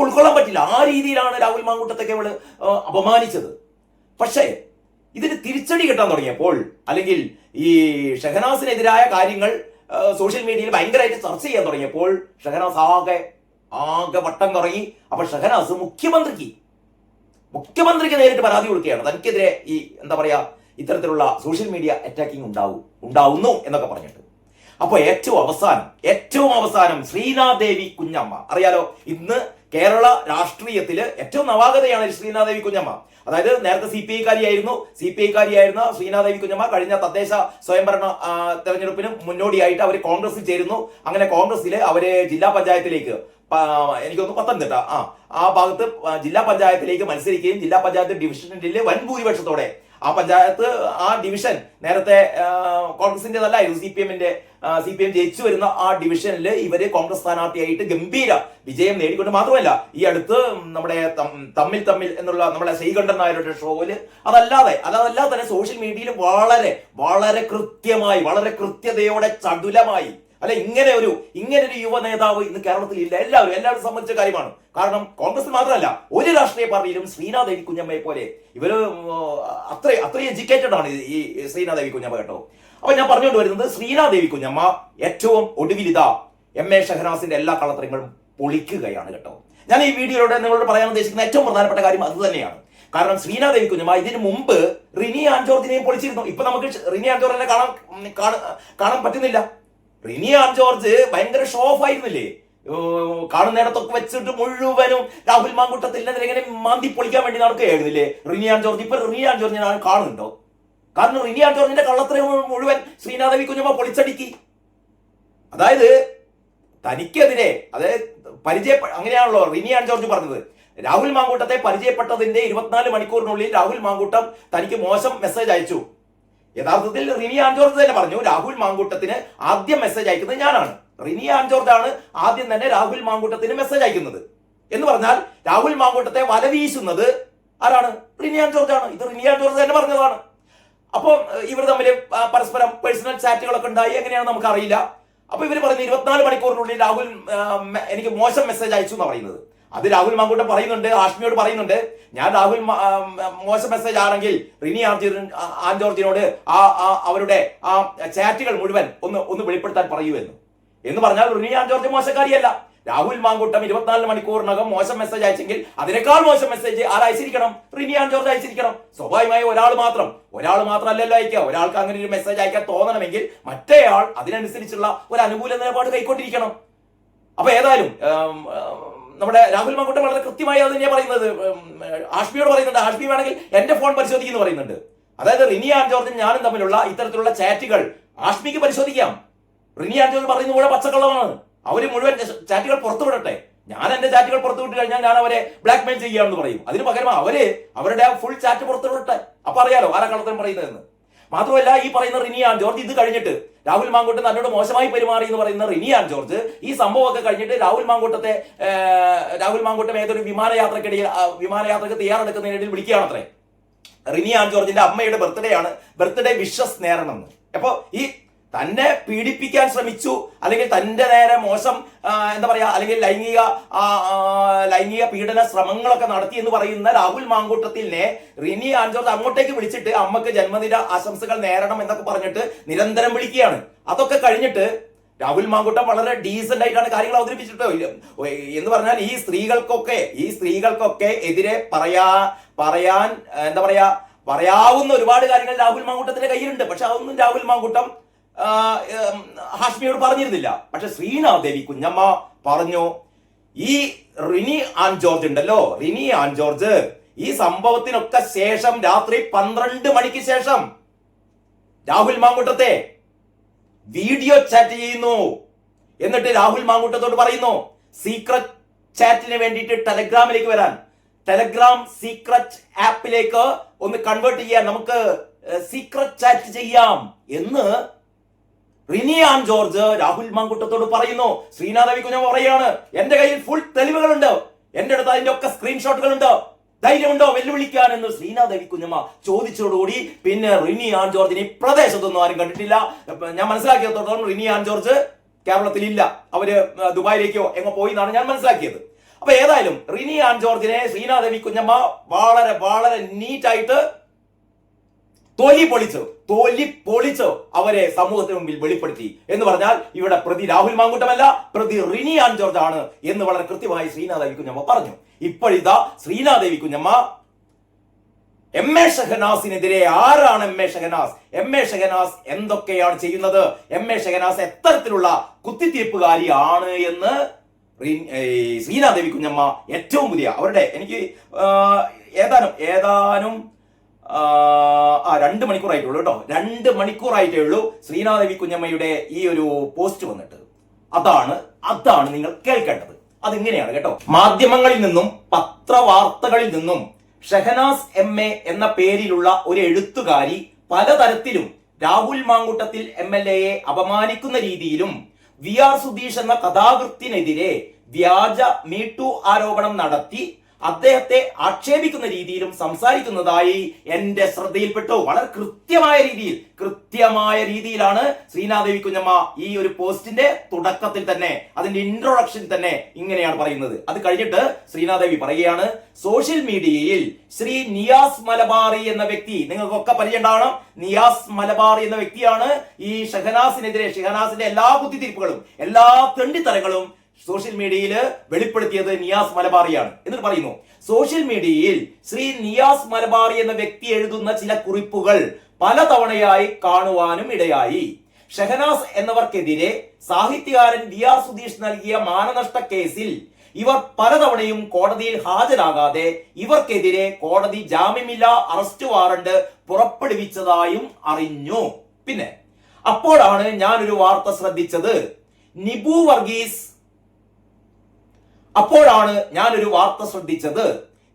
ഉൾക്കൊള്ളാൻ പറ്റില്ല. ആ രീതിയിലാണ് രാഹുൽ മാങ്കൂട്ടത്തൊക്കെ ഇവള് അപമാനിച്ചത്. പക്ഷേ ഇതിന് തിരിച്ചടി കിട്ടാൻ തുടങ്ങിയപ്പോൾ, അല്ലെങ്കിൽ ഈ ഷഹനാസിനെതിരായ കാര്യങ്ങൾ സോഷ്യൽ മീഡിയയിൽ ഭയങ്കരമായിട്ട് ചർച്ച ചെയ്യാൻ തുടങ്ങിയപ്പോൾ ഷഹനാസ് ആകെ വട്ടം തുടങ്ങി. അപ്പൊ ഷഹനാസ് മുഖ്യമന്ത്രിക്ക് നേരിട്ട് പരാതി കൊടുക്കുകയാണ്. തനിക്കെതിരെ ഈ എന്താ പറയാ ഇത്തരത്തിലുള്ള സോഷ്യൽ മീഡിയ അറ്റാക്കിംഗ് ഉണ്ടാവുന്നു എന്നൊക്കെ പറഞ്ഞിട്ട്. അപ്പൊ ഏറ്റവും അവസാനം ശ്രീനാദേവി കുഞ്ഞമ്മ, അറിയാലോ, ഇന്ന് കേരള രാഷ്ട്രീയത്തില് ഏറ്റവും നവാഗതയാണ് ശ്രീനാദേവി കുഞ്ഞമ്മ. അതായത് നേരത്തെ സി പി ഐക്കാരിയായിരുന്ന ശ്രീനാദേവി കുഞ്ഞമ്മ കഴിഞ്ഞ തദ്ദേശ സ്വയംഭരണ തെരഞ്ഞെടുപ്പിന് മുന്നോടിയായിട്ട് അവർ കോൺഗ്രസിൽ ചേരുന്നു. അങ്ങനെ കോൺഗ്രസിൽ അവര് ജില്ലാ പഞ്ചായത്തിലേക്ക്, എനിക്കൊന്ന് പത്തനംതിട്ട ആ ഭാഗത്ത് ജില്ലാ പഞ്ചായത്തിലേക്ക് മത്സരിക്കുകയും ജില്ലാ പഞ്ചായത്ത് ഡിവിഷനിൽ വൻ ഭൂരിപക്ഷത്തോടെ ആ ഡിവിഷൻ നേരത്തെ കോൺഗ്രസിന്റേതല്ലായിരുന്നു, സി പി എം ജയിച്ചു വരുന്ന ആ ഡിവിഷനിൽ ഇവര് കോൺഗ്രസ് സ്ഥാനാർത്ഥിയായിട്ട് ഗംഭീര വിജയം നേടിക്കൊണ്ട്, മാത്രമല്ല ഈ അടുത്ത് നമ്മുടെ തമ്മിൽ എന്നുള്ള നമ്മുടെ ശ്രീകണ്ഠൻ നായരുടെ ഷോയില് അതല്ലാതെ തന്നെ സോഷ്യൽ മീഡിയയിൽ വളരെ കൃത്യമായി, വളരെ കൃത്യതയോടെ, ചടുലമായി, അല്ലെ, ഇങ്ങനെ ഒരു യുവ നേതാവ് ഇന്ന് കേരളത്തിൽ ഇല്ല. എല്ലാവരും സംബന്ധിച്ച കാര്യമാണ്. കാരണം കോൺഗ്രസ് മാത്രമല്ല, ഒരു രാഷ്ട്രീയ പാർട്ടിയിലും ശ്രീനാദേവി കുഞ്ഞമ്മയെ പോലെ ഇവര് അത്ര എഡ്യൂക്കേറ്റഡ് ആണ് ഈ ശ്രീനാദേവി കുഞ്ഞമ്മ, കേട്ടോ. അപ്പൊ ഞാൻ പറഞ്ഞുകൊണ്ട് വരുന്നത്, ശ്രീനാദേവി കുഞ്ഞമ്മ ഏറ്റവും ഒടുവിലിതാ എം.എ. ഷഹനാസിന്റെ എല്ലാ കള്ളത്തരങ്ങളും പൊളിക്കുകയാണ്, കേട്ടോ. ഞാൻ ഈ വീഡിയോയിലൂടെ നിങ്ങളോട് പറയാൻ ഉദ്ദേശിക്കുന്ന ഏറ്റവും പ്രധാനപ്പെട്ട കാര്യം അത് തന്നെയാണ്. കാരണം ശ്രീനാദേവി കുഞ്ഞമ്മ ഇതിനു മുമ്പ് റിനി ആൻ ജോർജിനെയും പൊളിച്ചിരുന്നു. ഇപ്പൊ നമുക്ക് റിനി ആൻ ജോർജിനെ കാണാൻ പറ്റുന്നില്ല. റിനി ആൻ ജോർജ് ഭയങ്കര ഷോ ഓഫ് ആയിരുന്നില്ലേ? കാണുന്നിടത്തൊക്കെ വെച്ചിട്ട് മുഴുവനും രാഹുൽ മാങ്കൂട്ടത്തിനെതിരെ ഇങ്ങനെ മാന്തി പൊളിക്കാൻ വേണ്ടി നടക്കുകയായിരുന്നില്ലേ റിനി ആൻ ജോർജ്. ഇപ്പൊ റിനി ആൻ ജോർജിനെ ഞാൻ കാണുന്നുണ്ടോ? കാരണം റിനി ആൻ ജോർജിന്റെ കള്ളത്തരം മുഴുവൻ ശ്രീനാദേവി കുഞ്ഞമ്മ പൊളിച്ചടുക്കി. അതായത് തനിക്കെതിരെ, അതായത് അങ്ങനെയാണല്ലോ റിനി ആൻ ജോർജ് പറഞ്ഞത്. രാഹുൽ മാങ്കൂട്ടത്തെ പരിചയപ്പെട്ടതിന്റെ 24 മണിക്കൂറിനുള്ളിൽ രാഹുൽ മാങ്കൂട്ടം തനിക്ക് മോശം മെസ്സേജ് അയച്ചു. യഥാർത്ഥത്തിൽ റിനി ആൻ ജോർജ് തന്നെ പറഞ്ഞു, രാഹുൽ മാങ്കൂട്ടത്തിന് ആദ്യം മെസ്സേജ് അയക്കുന്നത് ഞാനാണ്. റിനി ആൻ ജോർജ് ആണ് ആദ്യം തന്നെ രാഹുൽ മാങ്കൂട്ടത്തിന് മെസ്സേജ് അയക്കുന്നത്. എന്ന് പറഞ്ഞാൽ രാഹുൽ മാങ്കൂട്ടത്തെ വലവീശുന്നത് ആരാണ്? റിനി ആൻ ജോർജ് ആണ്. ഇത് റിനി ആൻ ജോർജ് തന്നെ പറഞ്ഞതാണ്. അപ്പോൾ ഇവർ തമ്മിൽ പരസ്പരം പേഴ്സണൽ ചാറ്റുകളൊക്കെ ഉണ്ടായി, എങ്ങനെയാണെന്ന് നമുക്കറിയില്ല. അപ്പൊ ഇവർ പറയുന്നത് 24 മണിക്കൂറിനുള്ളിൽ രാഹുൽ എനിക്ക് മോശം മെസ്സേജ് അയച്ചു എന്നാണ് പറയുന്നത്. അത് രാഹുൽ മാങ്കൂട്ടം പറയുന്നുണ്ട്, ഹാഷ്മിയോട് പറയുന്നുണ്ട്, ഞാൻ രാഹുൽ മോശം മെസ്സേജ് ആണെങ്കിൽ റിനി ആൻ ജോർജിനോട് അവരുടെ ആ ചാറ്റുകൾ മുഴുവൻ ഒന്ന് വെളിപ്പെടുത്താൻ പറയൂ എന്ന് പറഞ്ഞാൽ റിനി ആൻ ജോർജ് മോശക്കാരിയല്ല. രാഹുൽ മാങ്കൂട്ടം 24 മണിക്കൂറിനകം മോശം മെസ്സേജ് അയച്ചെങ്കിൽ അതിനേക്കാൾ മോശം മെസ്സേജ് ആരയച്ചിരിക്കണം? റിനി ആൻ ജോർജ് അയച്ചിരിക്കണം. സ്വാഭാവികമായി ഒരാൾ മാത്രമല്ലല്ലോ അയക്കുക. ഒരാൾക്ക് അങ്ങനെ ഒരു മെസ്സേജ് അയക്കാൻ തോന്നണമെങ്കിൽ മറ്റേയാൾ അതിനനുസരിച്ചുള്ള ഒരു അനുകൂല നിലപാട് കൈക്കൊണ്ടിരിക്കണം. അപ്പൊ ഏതായാലും നമ്മുടെ രാഹുൽ മാങ്കൂട്ടം വളരെ കൃത്യമായി അത് തന്നെയാണ് പറയുന്നത്. ഹാഷ്മിയോട് പറയുന്നുണ്ട്, ഹാഷ്മി വേണമെങ്കിൽ എന്റെ ഫോൺ പരിശോധിക്കുന്നു പറയുന്നുണ്ട്. അതായത് റിനി ആൻ ജോർജും ഞാനും തമ്മിലുള്ള ഇത്തരത്തിലുള്ള ചാറ്റുകൾ ഹാഷ്മിക്ക് പരിശോധിക്കാം. റിനി ആൻ ജോർജ് പറയുന്നത് കൂടെ പച്ചക്കള്ളമാണ്. അവര് മുഴുവൻ ചാറ്റുകൾ പുറത്തുവിടട്ടെ. ഞാൻ എന്റെ ചാറ്റുകൾ പുറത്തുവിട്ട് കഴിഞ്ഞാൽ ഞാൻ അവരെ ബ്ലാക്ക് മെയിൽ ചെയ്യുകയാണെന്ന് പറയും. അതിന് പകരം അവരുടെ ഫുൾ ചാറ്റ് പുറത്തുവിടട്ടെ. അപ്പൊ അറിയാലോ ആരാ കള്ളത്തരം പറയുന്നതെന്ന്. മാത്രമല്ല, ഈ പറയുന്ന റിനി ആൻ ജോർജ് ഇത് കഴിഞ്ഞിട്ട് രാഹുൽ മാങ്കൂട്ടം തന്നോട് മോശമായി പെരുമാറി എന്ന് പറയുന്ന റിനി ആൻ ജോർജ് ഈ സംഭവമൊക്കെ കഴിഞ്ഞിട്ട് രാഹുൽ മാങ്കൂട്ടം ഏതൊരു വിമാനയാത്രക്ക് തയ്യാറെടുക്കുന്നതിനിടയിൽ വിളിക്കുകയാണത്രേ. റിനി ആൻ ജോർജിന്റെ അമ്മയുടെ ബർത്ത്ഡേ വിഷസ് നേരണമെന്ന്. അപ്പൊ ഈ തന്നെ പീഡിപ്പിക്കാൻ ശ്രമിച്ചു, അല്ലെങ്കിൽ തന്റെ നേരെ മോശം എന്താ പറയാ, അല്ലെങ്കിൽ ലൈംഗിക പീഡന ശ്രമങ്ങളൊക്കെ നടത്തി എന്ന് പറയുന്ന രാഹുൽ മാങ്കൂട്ടത്തിനെ റിനി ആൻ ജോർജ് അങ്ങോട്ടേക്ക് വിളിച്ചിട്ട് അമ്മക്ക് ജന്മദിന ആശംസകൾ നേരണം എന്നൊക്കെ പറഞ്ഞിട്ട് നിരന്തരം വിളിക്കുകയാണ്. അതൊക്കെ കഴിഞ്ഞിട്ട് രാഹുൽ മാങ്കൂട്ടം വളരെ ഡീസന്റ് ആയിട്ടാണ് കാര്യങ്ങൾ അവതരിപ്പിച്ചിട്ടോ എന്ന് പറഞ്ഞാൽ ഈ സ്ത്രീകൾക്കൊക്കെ എതിരെ പറയാൻ എന്താ പറയാ പറയാവുന്ന ഒരുപാട് കാര്യങ്ങൾ രാഹുൽ മാങ്കൂട്ടത്തിന്റെ കയ്യിലുണ്ട്. പക്ഷെ അതൊന്നും രാഹുൽ മാങ്കൂട്ടം ഹാഷ്മിയോട് പറഞ്ഞിരുന്നില്ല. പക്ഷെ ശ്രീനാദേവി കുഞ്ഞമ്മ പറഞ്ഞു, ഈ റിനി ആൻ ജോർജ് ഉണ്ടല്ലോ, റിനി ആൻ ജോർജ് ഈ സംഭവത്തിനൊക്കെ ശേഷം രാത്രി 12 മണിക്ക് ശേഷം രാഹുൽ മാങ്കൂട്ടത്തെ വീഡിയോ ചാറ്റ് ചെയ്യുന്നു. എന്നിട്ട് രാഹുൽ മാങ്കൂട്ടത്തോട് പറയുന്നു സീക്രട്ട് ചാറ്റിന് വേണ്ടിയിട്ട് ടെലഗ്രാമിലേക്ക് വരാൻ, ടെലഗ്രാം സീക്രട്ട് ആപ്പിലേക്ക് ഒന്ന് കൺവേർട്ട് ചെയ്യാൻ, നമുക്ക് സീക്രട്ട് ചാറ്റ് ചെയ്യാം എന്ന് റിനി ആൻ ജോർജ് രാഹുൽ മാങ്കൂട്ടത്തോട് പറയുന്നു. ശ്രീനാഥ് രവികുഞ്ഞമ്മ പറയാണ് എന്റെ കയ്യിൽ ഫുൾ തെളിവുകളുണ്ട്, എന്റെ അടുത്ത് അതിന്റെ ഒക്കെ സ്ക്രീൻഷോട്ടുകളുണ്ട്, ധൈര്യമുണ്ടോ വെല്ലുവിളിക്കാൻ എന്ന് ശ്രീനാഥ് രവികുഞ്ഞമ്മ ചോദിച്ചതോടുകൂടി പിന്നെ റിനി ആൻ ജോർജിനെ പ്രദേശത്തൊന്നും ആരും കണ്ടിട്ടില്ല. ഞാൻ മനസ്സിലാക്കിയത്തോളം റിനി ആൻ ജോർജ് കേരളത്തിൽ ഇല്ല, അവര് ദുബായിലേക്കോ എങ്ങോ പോയി എന്നാണ് ഞാൻ മനസ്സിലാക്കിയത്. അപ്പൊ ഏതായാലും റിനി ആൻ ജോർജിനെ ശ്രീനാഥ് രവികുഞ്ഞമ്മ വളരെ വളരെ നീറ്റായിട്ട് തൊലി പൊളിച്ച് അവരെ സമൂഹത്തിന് മുമ്പിൽ വെളിപ്പെടുത്തി. എന്ന് പറഞ്ഞാൽ ഇവിടെ പ്രതി രാഹുൽ മാങ്കൂട്ടമല്ല, പ്രതി റിനി ആൻ ജോർജ് ആണ് എന്ന് വളരെ കൃത്യമായി ശ്രീനാഥ് രവികുഞ്ഞമ്മ പറഞ്ഞു. ഇപ്പോഴിതാ ശ്രീനാഥ് രവികുഞ്ഞമ്മ എം എ ഷഹനാസിനെതിരെ, ആരാണ് M A Shahnas, M A Shahnas എന്തൊക്കെയാണ് ചെയ്യുന്നത്, എം എ ഷഹനാസ് എത്തരത്തിലുള്ള കുത്തിത്തിരിപ്പുകാരിയാണ് എന്ന് ശ്രീനാഥ് രവികുഞ്ഞമ്മ ഏറ്റവും പുതിയ അവരുടെ എനിക്ക് ഏതാനും 2 മണിക്കൂറായിട്ടുള്ളൂ കേട്ടോ, 2 മണിക്കൂറായിട്ടേ ഉള്ളൂ ശ്രീനാഥ് രവികുഞ്ഞമ്മയുടെ ഈ ഒരു പോസ്റ്റ് വന്നിട്ട്. അതാണ് നിങ്ങൾ കേൾക്കേണ്ടത്. അതിങ്ങനെയാണ് കേട്ടോ. മാധ്യമങ്ങളിൽ നിന്നും പത്രവാർത്തകളിൽ നിന്നും ഷഹനാസ് എം എ എന്ന പേരിലുള്ള ഒരു എഴുത്തുകാരി പലതരത്തിലും രാഹുൽ മാങ്കൂട്ടത്തിൽ MLA അപമാനിക്കുന്ന രീതിയിലും വി ആർ സുധീഷ് എന്ന കഥാകൃത്തിനെതിരെ വ്യാജ മീടു ആരോപണം നടത്തി അദ്ദേഹത്തെ ആക്ഷേപിക്കുന്ന രീതിയിലും സംസാരിക്കുന്നതായി എന്റെ ശ്രദ്ധയിൽപ്പെട്ടു. വളരെ കൃത്യമായ രീതിയിലാണ് ശ്രീനാഥ് രവികുഞ്ഞമ്മ ഈ ഒരു പോസ്റ്റിന്റെ തുടക്കത്തിൽ തന്നെ, അതിന്റെ ഇൻട്രൊഡക്ഷൻ തന്നെ ഇങ്ങനെയാണ് പറയുന്നത്. അത് കഴിഞ്ഞിട്ട് ശ്രീനാഥ് രവി പറയുകയാണ്, സോഷ്യൽ മീഡിയയിൽ ശ്രീ നിയാസ് മലബാറി എന്ന വ്യക്തി, നിങ്ങൾക്കൊക്കെ പരിചയമുണ്ടാവണം, നിയാസ് മലബാറി എന്ന വ്യക്തിയാണ് ഈ ഷഹനാസിനെതിരെ, ഷഹനാസിന്റെ എല്ലാ കുത്തിത്തിരിപ്പുകളും എല്ലാ തെണ്ടിത്തരങ്ങളും സോഷ്യൽ മീഡിയയിൽ വെളിപ്പെടുത്തിയത് നിയാസ് മലബാറിയാണ്. എന്നിട്ട് പറയുന്നു, സോഷ്യൽ മീഡിയയിൽ ശ്രീ നിയാസ് മലബാറി എന്ന വ്യക്തി എഴുതുന്ന ചില കുറിപ്പുകൾ പലതവണയായി കാണുവാനും ഇടയായി. ഷഹനാസ് എന്നവർക്കെതിരെ സാഹിത്യകാരൻ വി ആർ സുധീഷ് നൽകിയ മാനനഷ്ട കേസിൽ ഇവർ പലതവണയും കോടതിയിൽ ഹാജരാകാതെ ഇവർക്കെതിരെ കോടതി ജാമ്യമില്ലാ അറസ്റ്റ് വാറണ്ട് പുറപ്പെടുവിച്ചതായും അറിഞ്ഞു. പിന്നെ അപ്പോഴാണ് ഞാനൊരു വാർത്ത ശ്രദ്ധിച്ചത്.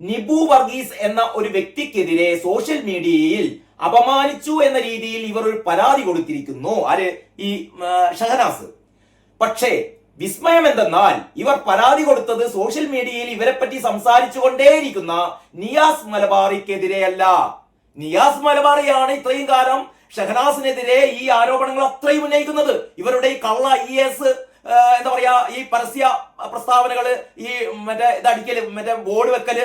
നിബു വർഗീസ് എന്ന ഒരു വ്യക്തിക്കെതിരെ സോഷ്യൽ മീഡിയയിൽ അപമാനിച്ചു എന്ന രീതിയിൽ ഇവർ ഒരു പരാതി കൊടുത്തിരിക്കുന്നു. ആര്? ഈ ഷഹനാസ്. പക്ഷേ വിസ്മയം എന്തെന്നാൽ ഇവർ പരാതി കൊടുത്തത് സോഷ്യൽ മീഡിയയിൽ ഇവരെ പറ്റി സംസാരിച്ചു കൊണ്ടേയിരിക്കുന്ന നിയാസ് മലബാറിക്കെതിരെയല്ല. നിയാസ് മലബാറിയാണ് ഇത്രയും കാലം ഷഹനാസിനെതിരെ ഈ ആരോപണങ്ങൾ അത്രയും ഉന്നയിക്കുന്നത്. ഇവരുടെ ഈ കള്ള IAS എന്താ പറയാ, ഈ പരസ്യ പ്രസ്താവനകള്, ഈ ഇതടിക്കല്, ബോർഡ് വെക്കല്,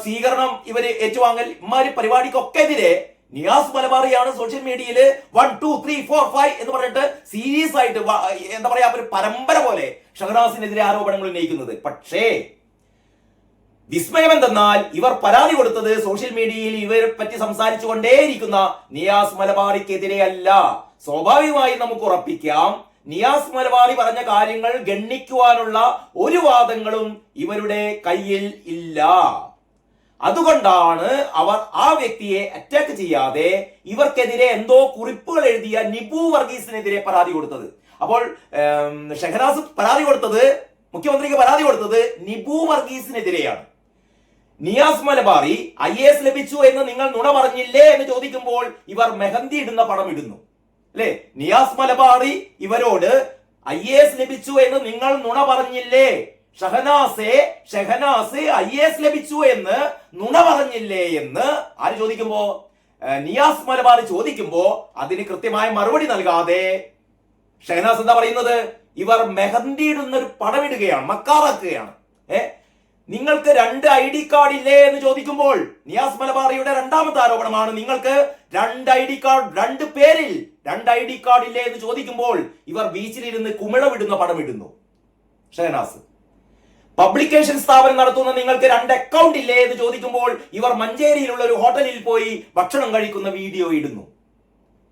സ്വീകരണം, ഇവര് ഏറ്റുവാങ്ങൽ, ഇമാര് പരിപാടിക്കൊക്കെ എതിരെ നിയാസ് മലബാറിയാണ് സോഷ്യൽ മീഡിയയിൽ 1 2 3 4 5 എന്ന് പറഞ്ഞിട്ട് സീരിയസ് ആയിട്ട് എന്താ പറയാ ഒരു പരമ്പര പോലെ ഷഹനാസിനെതിരെ ആരോപണങ്ങൾ ഉന്നയിക്കുന്നത്. പക്ഷേ വിസ്മയം എന്തെന്നാൽ ഇവർ പരാതി കൊടുത്തത് സോഷ്യൽ മീഡിയയിൽ ഇവരെ പറ്റി സംസാരിച്ചു കൊണ്ടേയിരിക്കുന്ന നിയാസ് മലബാറിക്കെതിരെ അല്ല. സ്വാഭാവികമായി നമുക്ക് ഉറപ്പിക്കാം, നിയാസ് മലബാറി പറഞ്ഞ കാര്യങ്ങൾ ഗണ്ണിക്കുവാനുള്ള ഒരു വാദങ്ങളും ഇവരുടെ കയ്യിൽ ഇല്ല. അതുകൊണ്ടാണ് അവർ ആ വ്യക്തിയെ അറ്റാക്ക് ചെയ്യാതെ ഇവർക്കെതിരെ എന്തോ കുറിപ്പുകൾ എഴുതിയ നിബു വർഗീസിനെതിരെ പരാതി കൊടുത്തത്. അപ്പോൾ ഷഹനാസ് മുഖ്യമന്ത്രിക്ക് പരാതി കൊടുത്തത് നിബു വർഗീസിനെതിരെയാണ്. നിയാസ് മലബാറി IAS ലഭിച്ചു എന്ന് നിങ്ങൾ നുണ പറഞ്ഞില്ലേ എന്ന് ചോദിക്കുമ്പോൾ ഇവർ മെഹന്തി ഇടുന്ന പടം ഇടുന്നു അല്ലെ? നിയാസ് മലബാറി ഇവരോട് IAS ലഭിച്ചു എന്ന് നിങ്ങൾ നുണ പറഞ്ഞില്ലേ, ഷഹനാസ് IAS ലഭിച്ചു എന്ന് നുണ പറഞ്ഞില്ലേ എന്ന് ആര് ചോദിക്കുമ്പോ, നിയാസ് മലബാറി ചോദിക്കുമ്പോ അതിന് കൃത്യമായ മറുപടി നൽകാതെ ഷഹനാസ് എന്താ പറയുന്നത്, ഇവർ മെഹന്തി ഇടുന്ന ഒരു പടമിടുകയാണ്, മക്കാറാക്കുകയാണ്. നിങ്ങൾക്ക് 2 ID കാർഡ് ഇല്ലേ എന്ന് ചോദിക്കുമ്പോൾ നിയാസ് മലബാറിയുടെ രണ്ടാമത്തെ ആരോപണമാണ്, നിങ്ങൾക്ക് 2 ID കാർഡ്, 2 പേരിൽ 2 ID കാർഡ് ഇല്ലേ എന്ന് ചോദിക്കുമ്പോൾ ഇവർ ബീച്ചിലിരുന്ന് കുമിളവിടുന്ന പടമിടുന്നു ഷഹനാസ്. പബ്ലിക്കേഷൻ സ്ഥാപനം നടത്തുന്ന നിങ്ങൾക്ക് 2 അക്കൗണ്ട് ഇല്ലേ എന്ന് ചോദിക്കുമ്പോൾ ഇവർ മഞ്ചേരിയിലുള്ള ഒരു ഹോട്ടലിൽ പോയി ഭക്ഷണം കഴിക്കുന്ന വീഡിയോ ഇടുന്നു.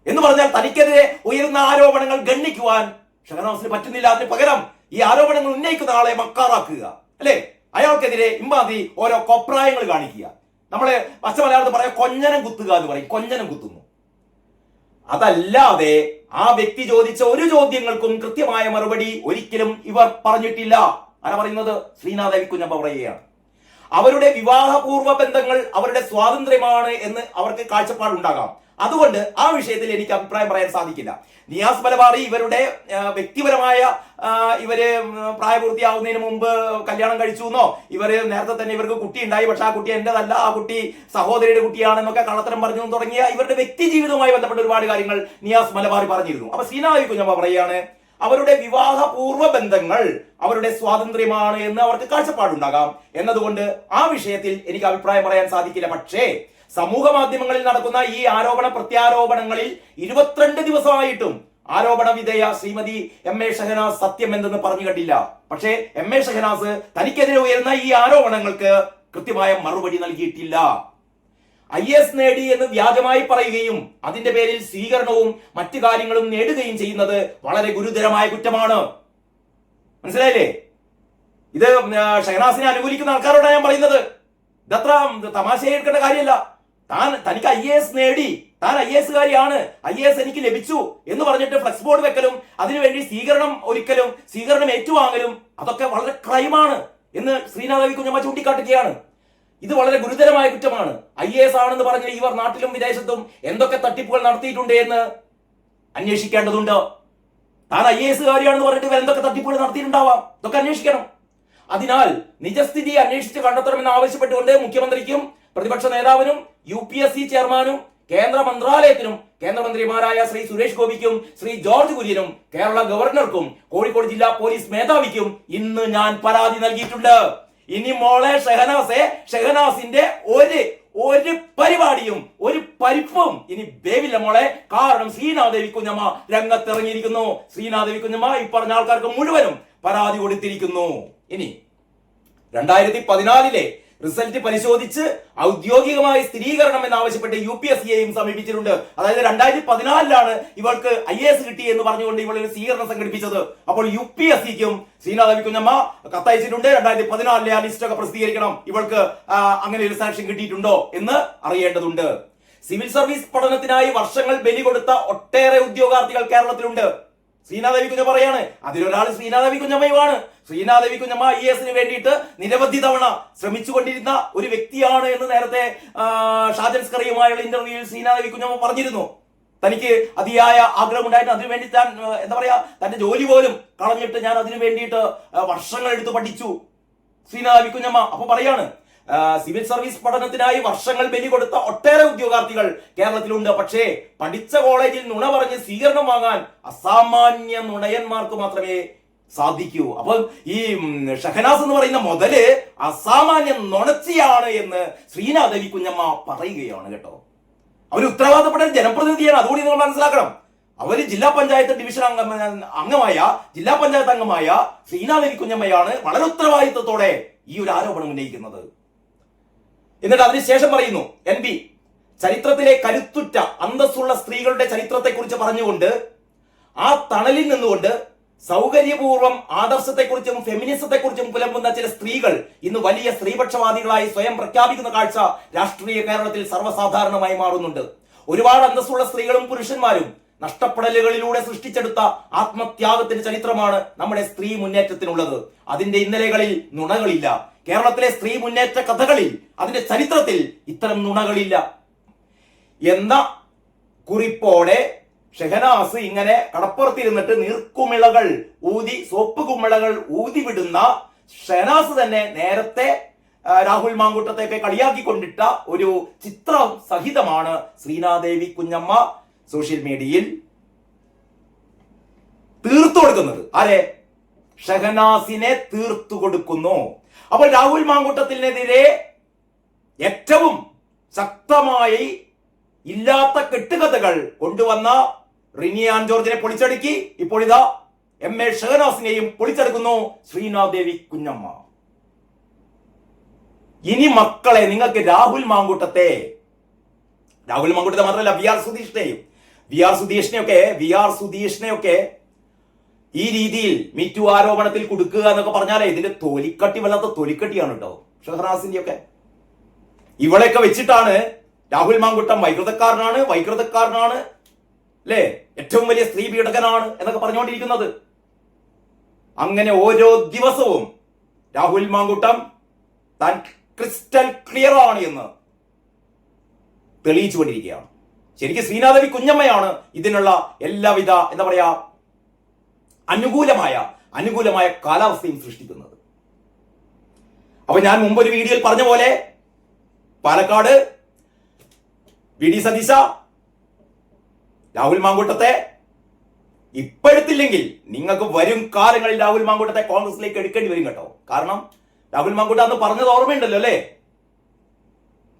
എന്ന് പറഞ്ഞാൽ തനിക്കെതിരെ ഉയരുന്ന ആരോപണങ്ങൾ ഗണ്ണിക്കുവാൻ ഷഹനാസിന് പറ്റുന്നില്ല. അതിന് പകരം ഈ ആരോപണങ്ങൾ ഉന്നയിക്കുന്ന ആളെ മക്കാറാക്കുക അല്ലെ, അയാൾക്കെതിരെ ഇമ്മാതി ഓരോ കൊപ്രായങ്ങൾ കാണിക്കുക. നമ്മള് പച്ച മലയാളത്തിൽ പറയാം കൊഞ്ഞനം കുത്തുക എന്ന് പറയും, കൊഞ്ഞനം കുത്തുന്നു. അതല്ലാതെ ആ വ്യക്തി ചോദിച്ച ഒരു ചോദ്യങ്ങൾക്കും കൃത്യമായ മറുപടി ഒരിക്കലും ഇവർ പറഞ്ഞിട്ടില്ല. ആരാ പറയുന്നത്? ശ്രീനാഥ് കുഞ്ഞമ്മ പറയുകയാണ്. അവരുടെ വിവാഹപൂർവ്വ ബന്ധങ്ങൾ അവരുടെ സ്വാതന്ത്ര്യമാണ് എന്ന് അവർക്ക് കാഴ്ചപ്പാടുണ്ടാകാം. അതുകൊണ്ട് ആ വിഷയത്തിൽ എനിക്ക് അഭിപ്രായം പറയാൻ സാധിക്കില്ല. നിയാസ് മലബാറി ഇവരുടെ വ്യക്തിപരമായ ഇവര് പ്രായപൂർത്തിയാവുന്നതിന് മുമ്പ് കല്യാണം കഴിച്ചു എന്നോ, ഇവര് നേരത്തെ തന്നെ ഇവർക്ക് കുട്ടി ഉണ്ടായി, പക്ഷെ ആ കുട്ടി എന്റേതല്ല, ആ കുട്ടി സഹോദരിയുടെ കുട്ടിയാണെന്നൊക്കെ കള്ളത്തരം പറഞ്ഞു തുടങ്ങിയ ഇവരുടെ വ്യക്തി ജീവിതവുമായി ബന്ധപ്പെട്ട ഒരുപാട് കാര്യങ്ങൾ നിയാസ് മലബാറി പറഞ്ഞിരുന്നു. അപ്പൊ ശ്രീനാഥ് കുഞ്ഞമ്മ പറയാണ് അവരുടെ വിവാഹപൂർവ്വ ബന്ധങ്ങൾ അവരുടെ സ്വാതന്ത്ര്യമാണ് എന്ന് അവർക്ക് കാഴ്ചപ്പാടുണ്ടാകാം. എന്നതുകൊണ്ട് ആ വിഷയത്തിൽ എനിക്ക് അഭിപ്രായം പറയാൻ സാധിക്കില്ല. പക്ഷേ സമൂഹ മാധ്യമങ്ങളിൽ നടക്കുന്ന ഈ ആരോപണ പ്രത്യാരോപണങ്ങളിൽ 22 ദിവസമായിട്ടും ആരോപണ വിധേയ ശ്രീമതി എം എ ഷഹനാസ് സത്യം എന്തെന്ന് പറഞ്ഞു കേട്ടില്ല. പക്ഷേ എം എ ഷഹനാസ് തനിക്കെതിരെ ഉയരുന്ന ഈ ആരോപണങ്ങൾക്ക് കൃത്യമായ മറുപടി നൽകിയിട്ടില്ല. IAS നേടി എന്ന് വ്യാജമായി പറയുകയും അതിന്റെ പേരിൽ സ്വീകരണവും മറ്റു കാര്യങ്ങളും നേടുകയും ചെയ്യുന്നത് വളരെ ഗുരുതരമായ കുറ്റമാണ്. മനസ്സിലായില്ലേ? ഇത് ഷഹനാസിനെ അനുകൂലിക്കുന്ന ആൾക്കാരോടാണ് ഞാൻ പറയുന്നത്. ഇതത്ര തമാശയായി എടുക്കേണ്ട കാര്യമല്ല. തനിക്ക് IAS നേടി, താൻ IAS കാരിയാണ്, IAS എനിക്ക് ലഭിച്ചു എന്ന് പറഞ്ഞിട്ട് ഫ്ലെക്സ് ബോർഡ് വെക്കലും അതിനുവേണ്ടി സ്വീകരണം ഒരിക്കലും സ്വീകരണം ഏറ്റുവാങ്ങലും അതൊക്കെ വളരെ ക്രൈമാണ് എന്ന് ശ്രീനാഥ് കുഞ്ഞമ്മ ചൂണ്ടിക്കാട്ടുകയാണ്. ഇത് വളരെ ഗുരുതരമായ കുറ്റമാണ്. IAS ആണെന്ന് പറഞ്ഞ് ഇവർ നാട്ടിലും വിദേശത്തും എന്തൊക്കെ തട്ടിപ്പുകൾ നടത്തിയിട്ടുണ്ട് എന്ന് അന്വേഷിക്കേണ്ടതുണ്ട്. താൻ IAS കാരിയാണെന്ന് പറഞ്ഞിട്ട് ഇവർ എന്തൊക്കെ തട്ടിപ്പുകൾ നടത്തിയിട്ടുണ്ടാവാം, ഇതൊക്കെ അന്വേഷിക്കണം. അതിനാൽ നിജസ്ഥിതി അന്വേഷിച്ച് കണ്ടെത്തണമെന്ന് ആവശ്യപ്പെട്ടുകൊണ്ട് മുഖ്യമന്ത്രിക്കും പ്രതിപക്ഷ നേതാവിനും UPSC ചെയർമാനും കേന്ദ്ര മന്ത്രാലയത്തിനും കേന്ദ്രമന്ത്രിമാരായ ശ്രീ സുരേഷ് ഗോപിക്കും ശ്രീ ജോർജ് കുര്യനും കേരള ഗവർണർക്കും കോഴിക്കോട് ജില്ലാ പോലീസ് മേധാവിക്കും ഇന്ന് ഞാൻ പരാതി നൽകിയിട്ടുണ്ട്. ഇനി മോളെ ഷഹനാസിന്റെ ഒരു പരിപാടിയും ഒരു പരിപ്പും ഇനി വേവില്ല മോളെ. കാരണം ശ്രീനാഥ് കുഞ്ഞമ്മ രംഗത്തിറങ്ങിയിരിക്കുന്നു. ശ്രീനാഥ് കുഞ്ഞമ്മ ഈ പറഞ്ഞ ആൾക്കാർക്ക് മുഴുവനും പരാതി കൊടുത്തിരിക്കുന്നു. ഇനി 2014 റിസൾട്ട് പരിശോധിച്ച് ഔദ്യോഗികമായി സ്ഥിരീകരണം എന്നാവശ്യപ്പെട്ട് UPSCയെയും സമീപിച്ചിട്ടുണ്ട്. അതായത് 2014 ഇവൾക്ക് IAS കിട്ടി എന്ന് പറഞ്ഞുകൊണ്ട് ഇവൾ ഒരു സ്വീകരണം സംഘടിപ്പിച്ചത്. അപ്പോൾ UPSCക്കും ശ്രീനാഥ് കുഞ്ഞമ്മ കത്തയച്ചിട്ടുണ്ട്. 2014 ആ ലിസ്റ്റ് ഒക്കെ പ്രസിദ്ധീകരിക്കണം, ഇവൾക്ക് അങ്ങനെ ഒരു സാക്ഷ്യം കിട്ടിയിട്ടുണ്ടോ എന്ന് അറിയേണ്ടതുണ്ട്. സിവിൽ സർവീസ് പഠനത്തിനായി വർഷങ്ങൾ ബലി കൊടുത്ത ഒട്ടേറെ ഉദ്യോഗാർത്ഥികൾ കേരളത്തിലുണ്ട്. ശ്രീനാഥ് കുഞ്ഞമ്മ പറയാണ്, അതിലൊരാൾ ശ്രീനാഥ് കുഞ്ഞമ്മയുമാണ്. ശ്രീനാഥ് കുഞ്ഞമ്മ IASന് വേണ്ടിയിട്ട് നിരവധി തവണ ശ്രമിച്ചുകൊണ്ടിരുന്ന ഒരു വ്യക്തിയാണ് എന്ന് നേരത്തെ ഷാജൻ സ്കറിയുമായുള്ള ഇന്റർവ്യൂവിൽ ശ്രീനാഥ് കുഞ്ഞമ്മ പറഞ്ഞിരുന്നു. തനിക്ക് അതിയായ ആഗ്രഹം ഉണ്ടായിട്ട് അതിനുവേണ്ടി താൻ എന്താ പറയാ തന്റെ ജോലി പോലും കളഞ്ഞിട്ട് ഞാൻ അതിനു വേണ്ടിയിട്ട് വർഷങ്ങൾ എടുത്ത് പഠിച്ചു ശ്രീനാഥ് കുഞ്ഞമ്മ. അപ്പൊ പറയാണ് സിവിൽ സർവീസ് പഠനത്തിനായി വർഷങ്ങൾ ബലി കൊടുത്ത ഒട്ടേറെ ഉദ്യോഗാർത്ഥികൾ കേരളത്തിലുണ്ട്. പക്ഷേ പഠിച്ച കോളേജിൽ നുണ പറഞ്ഞ് സ്വീകരണം വാങ്ങാൻ അസാമാന്യ നുണയന്മാർക്ക് മാത്രമേ സാധിക്കൂ. അപ്പൊ ഈ ഷഹനാസ് എന്ന് പറയുന്ന മുതല് അസാമാന്യ നുണച്ചിയാണ് എന്ന് ശ്രീനാഥ് കുഞ്ഞമ്മ പറയുകയാണ് കേട്ടോ. അവർ ഉത്തരവാദപ്പെട്ട ജനപ്രതിനിധിയാണ്. അതുകൂടി നിങ്ങൾ മനസ്സിലാക്കണം. അവര് ജില്ലാ പഞ്ചായത്ത് ഡിവിഷൻ അംഗമായ ജില്ലാ പഞ്ചായത്ത് അംഗമായ ശ്രീനാഥ് കുഞ്ഞമ്മയാണ് വളരെ ഉത്തരവാദിത്വത്തോടെ ഈ ഒരു ആരോപണം ഉന്നയിക്കുന്നത്. എന്നിട്ട് അതിനുശേഷം പറയുന്നു NB ചരിത്രത്തിലെ കരുത്തുറ്റ അന്തസ്സുള്ള സ്ത്രീകളുടെ ചരിത്രത്തെക്കുറിച്ച് പറഞ്ഞുകൊണ്ട് ആ തണലിൽ നിന്നുകൊണ്ട് സൗകര്യപൂർവ്വം ആദർശത്തെക്കുറിച്ചും ഫെമിനിസത്തെക്കുറിച്ചും പുലമ്പുന്ന ചില സ്ത്രീകൾ ഇന്ന് വലിയ സ്ത്രീപക്ഷവാദികളായി സ്വയം പ്രഖ്യാപിക്കുന്ന കാഴ്ച രാഷ്ട്രീയ കേരളത്തിൽ സർവ്വസാധാരണമായി മാറുന്നുണ്ട്. ഒരുപാട് അന്തസ്സുള്ള സ്ത്രീകളും പുരുഷന്മാരും നഷ്ടപ്പെടലുകളിലൂടെ സൃഷ്ടിച്ചെടുത്ത ആത്മത്യാഗത്തിന്റെ ചരിത്രമാണ് നമ്മുടെ സ്ത്രീ മുന്നേറ്റത്തിനുള്ളത്. അതിന്റെ ഇന്നലെകളിൽ നുണകളില്ല. കേരളത്തിലെ സ്ത്രീ മുന്നേറ്റ കഥകളിൽ അതിന്റെ ചരിത്രത്തിൽ ഇത്തരം നുണകളില്ല എന്ന കുറിപ്പോടെ ഷഹനാസ് ഇങ്ങനെ കടപ്പുറത്തിരുന്നിട്ട് നീർക്കുമിളകൾ ഊതി സോപ്പ് കുമിളകൾ ഊതി വിടുന്ന ഷഹനാസ് തന്നെ നേരത്തെ രാഹുൽ മാങ്കൂട്ടത്തെയൊക്കെ കളിയാക്കിക്കൊണ്ടിട്ട ഒരു ചിത്രം സഹിതമാണ് ശ്രീനാദേവി കുഞ്ഞമ്മ സോഷ്യൽ മീഡിയയിൽ തീർത്തു കൊടുക്കുന്നത്. ആരെ? ഷഹനാസിനെ തീർത്തു കൊടുക്കുന്നു. അപ്പോൾ രാഹുൽ മാങ്കൂട്ടത്തിനെതിരെ ഏറ്റവും ശക്തമായി ഇല്ലാത്ത കെട്ടുകഥകൾ കൊണ്ടുവന്ന റിനിയാൻ ജോർജിനെ പൊളിച്ചടുക്കി ഇപ്പോൾ ഇതാ MA ഷഹനാസിനെയും പൊളിച്ചെടുക്കുന്നു ശ്രീനാദേവി കുഞ്ഞമ്മ. ഇനി മക്കളെ നിങ്ങൾക്ക് രാഹുൽ മാങ്കൂട്ടത്തെ മാത്രമല്ല വി ആർ സുധീഷിനെയൊക്കെ ഈ രീതിയിൽ മീറ്റു ആരോപണത്തിൽ കൊടുക്കുക എന്നൊക്കെ പറഞ്ഞാലേ ഇതിന്റെ തൊലിക്കട്ടി വല്ലാത്ത തൊലിക്കട്ടിയാണ് കേട്ടോ ഷഹനാസിന്റെ ഒക്കെ. ഇവളെയൊക്കെ വെച്ചിട്ടാണ് രാഹുൽ മാങ്കൂട്ടം വൈകൃതക്കാരനാണ് അല്ലേ, ഏറ്റവും വലിയ സ്ത്രീ പീഡകനാണ് എന്നൊക്കെ പറഞ്ഞുകൊണ്ടിരിക്കുന്നത്. അങ്ങനെ ഓരോ ദിവസവും രാഹുൽ മാങ്കൂട്ടം താൻ ക്രിസ്റ്റൽ ക്ലിയർ ആണ് എന്ന് തെളിയിച്ചുകൊണ്ടിരിക്കുകയാണ്. ശരിക്കും ശ്രീനാദേവി കുഞ്ഞമ്മയാണ് ഇതിനുള്ള എല്ലാവിധ എന്താ പറയാ അനുകൂലമായ കാലാവസ്ഥയും സൃഷ്ടിക്കുന്നത്. അപ്പൊ ഞാൻ മുമ്പൊരു വീഡിയോയിൽ പറഞ്ഞ പോലെ പാലക്കാട് വി.ഡി. സതീശ രാഹുൽ മാങ്കൂട്ടത്തെ ഇപ്പോഴത്തില്ലെങ്കിൽ നിങ്ങൾക്ക് വരും കാലങ്ങളിൽ രാഹുൽ മാങ്കൂട്ടത്തെ കോൺഗ്രസിലേക്ക് എടുക്കേണ്ടി വരും കേട്ടോ. കാരണം രാഹുൽ മാങ്കൂട്ടം അന്ന് പറഞ്ഞത് ഓർമ്മയുണ്ടല്ലോ അല്ലേ,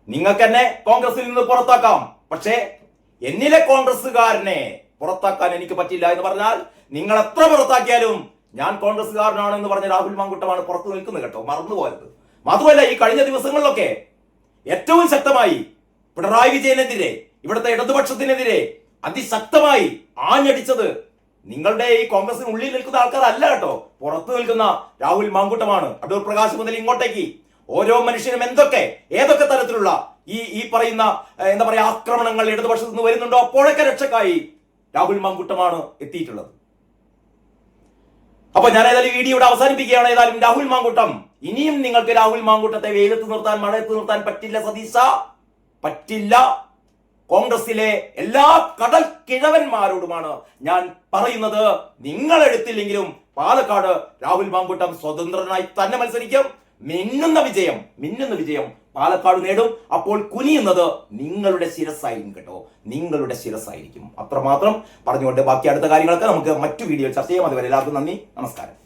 നിങ്ങൾക്ക് എന്നെ കോൺഗ്രസിൽ നിന്ന് പുറത്താക്കാം, പക്ഷേ എന്നിലെ കോൺഗ്രസ്സുകാരനെ പുറത്താക്കാൻ എനിക്ക് പറ്റില്ല എന്ന് പറഞ്ഞാൽ നിങ്ങൾ എത്ര പുറത്താക്കിയാലും ഞാൻ കോൺഗ്രസ്സുകാരനാണ് എന്ന് പറഞ്ഞ രാഹുൽ മാങ്കൂട്ടമാണ് പുറത്തു നിൽക്കുന്നത് കേട്ടോ, മറന്നുപോയത്. മാത്രമല്ല ഈ കഴിഞ്ഞ ദിവസങ്ങളിലൊക്കെ ഏറ്റവും ശക്തമായി പിണറായി വിജയനെതിരെ, ഇവിടുത്തെ ഇടതുപക്ഷത്തിനെതിരെ അതിശക്തമായി ആഞ്ഞടിച്ചത് നിങ്ങളുടെ ഈ കോൺഗ്രസിനുള്ളിൽ നിൽക്കുന്ന ആൾക്കാരല്ല കേട്ടോ, പുറത്തു നിൽക്കുന്ന രാഹുൽ മാങ്കൂട്ടമാണ്. അടൂർ പ്രകാശ് മുതൽ ഇങ്ങോട്ടേക്ക് ഓരോ മനുഷ്യനും ഏതൊക്കെ തരത്തിലുള്ള ഈ പറയുന്ന എന്താ പറയാ ആക്രമണങ്ങൾ ഇടതുപക്ഷത്ത് നിന്ന് വരുന്നുണ്ടോ അപ്പോഴൊക്കെ രക്ഷക്കായി രാഹുൽ മാങ്കൂട്ടമാണ് എത്തിയിട്ടുള്ളത്. അപ്പൊ ഞാൻ ഏതായാലും വീഡിയോ ഇവിടെ അവസാനിപ്പിക്കുകയാണ്. ഏതായാലും രാഹുൽ മാങ്കൂട്ടം, ഇനിയും നിങ്ങൾക്ക് രാഹുൽ മാങ്കൂട്ടത്തെ വെയിലത്ത് നിർത്താൻ, മഴയത്ത് നിർത്താൻ പറ്റില്ല സതീശ, പറ്റില്ല. കോൺഗ്രസിലെ എല്ലാ കടൽ കിഴവന്മാരോടുമാണ് ഞാൻ പറയുന്നത്, നിങ്ങൾ എടുത്തില്ലെങ്കിലും പാലക്കാട് രാഹുൽ മാങ്കൂട്ടം സ്വതന്ത്രനായി തന്നെ മത്സരിക്കും. മിന്നുന്ന വിജയം പാലക്കാട് നേടും. അപ്പോൾ കുനിയുന്നത് നിങ്ങളുടെ ശിരസ്സായിരിക്കും കേട്ടോ, നിങ്ങളുടെ ശിരസ്സായിരിക്കും. അത്രമാത്രം പറഞ്ഞുകൊണ്ട് ബാക്കി അടുത്ത കാര്യങ്ങളൊക്കെ നമുക്ക് മറ്റു വീഡിയോയിൽ ചർച്ച ചെയ്യാം. അതുവരെ എല്ലാവർക്കും നന്ദി, നമസ്കാരം.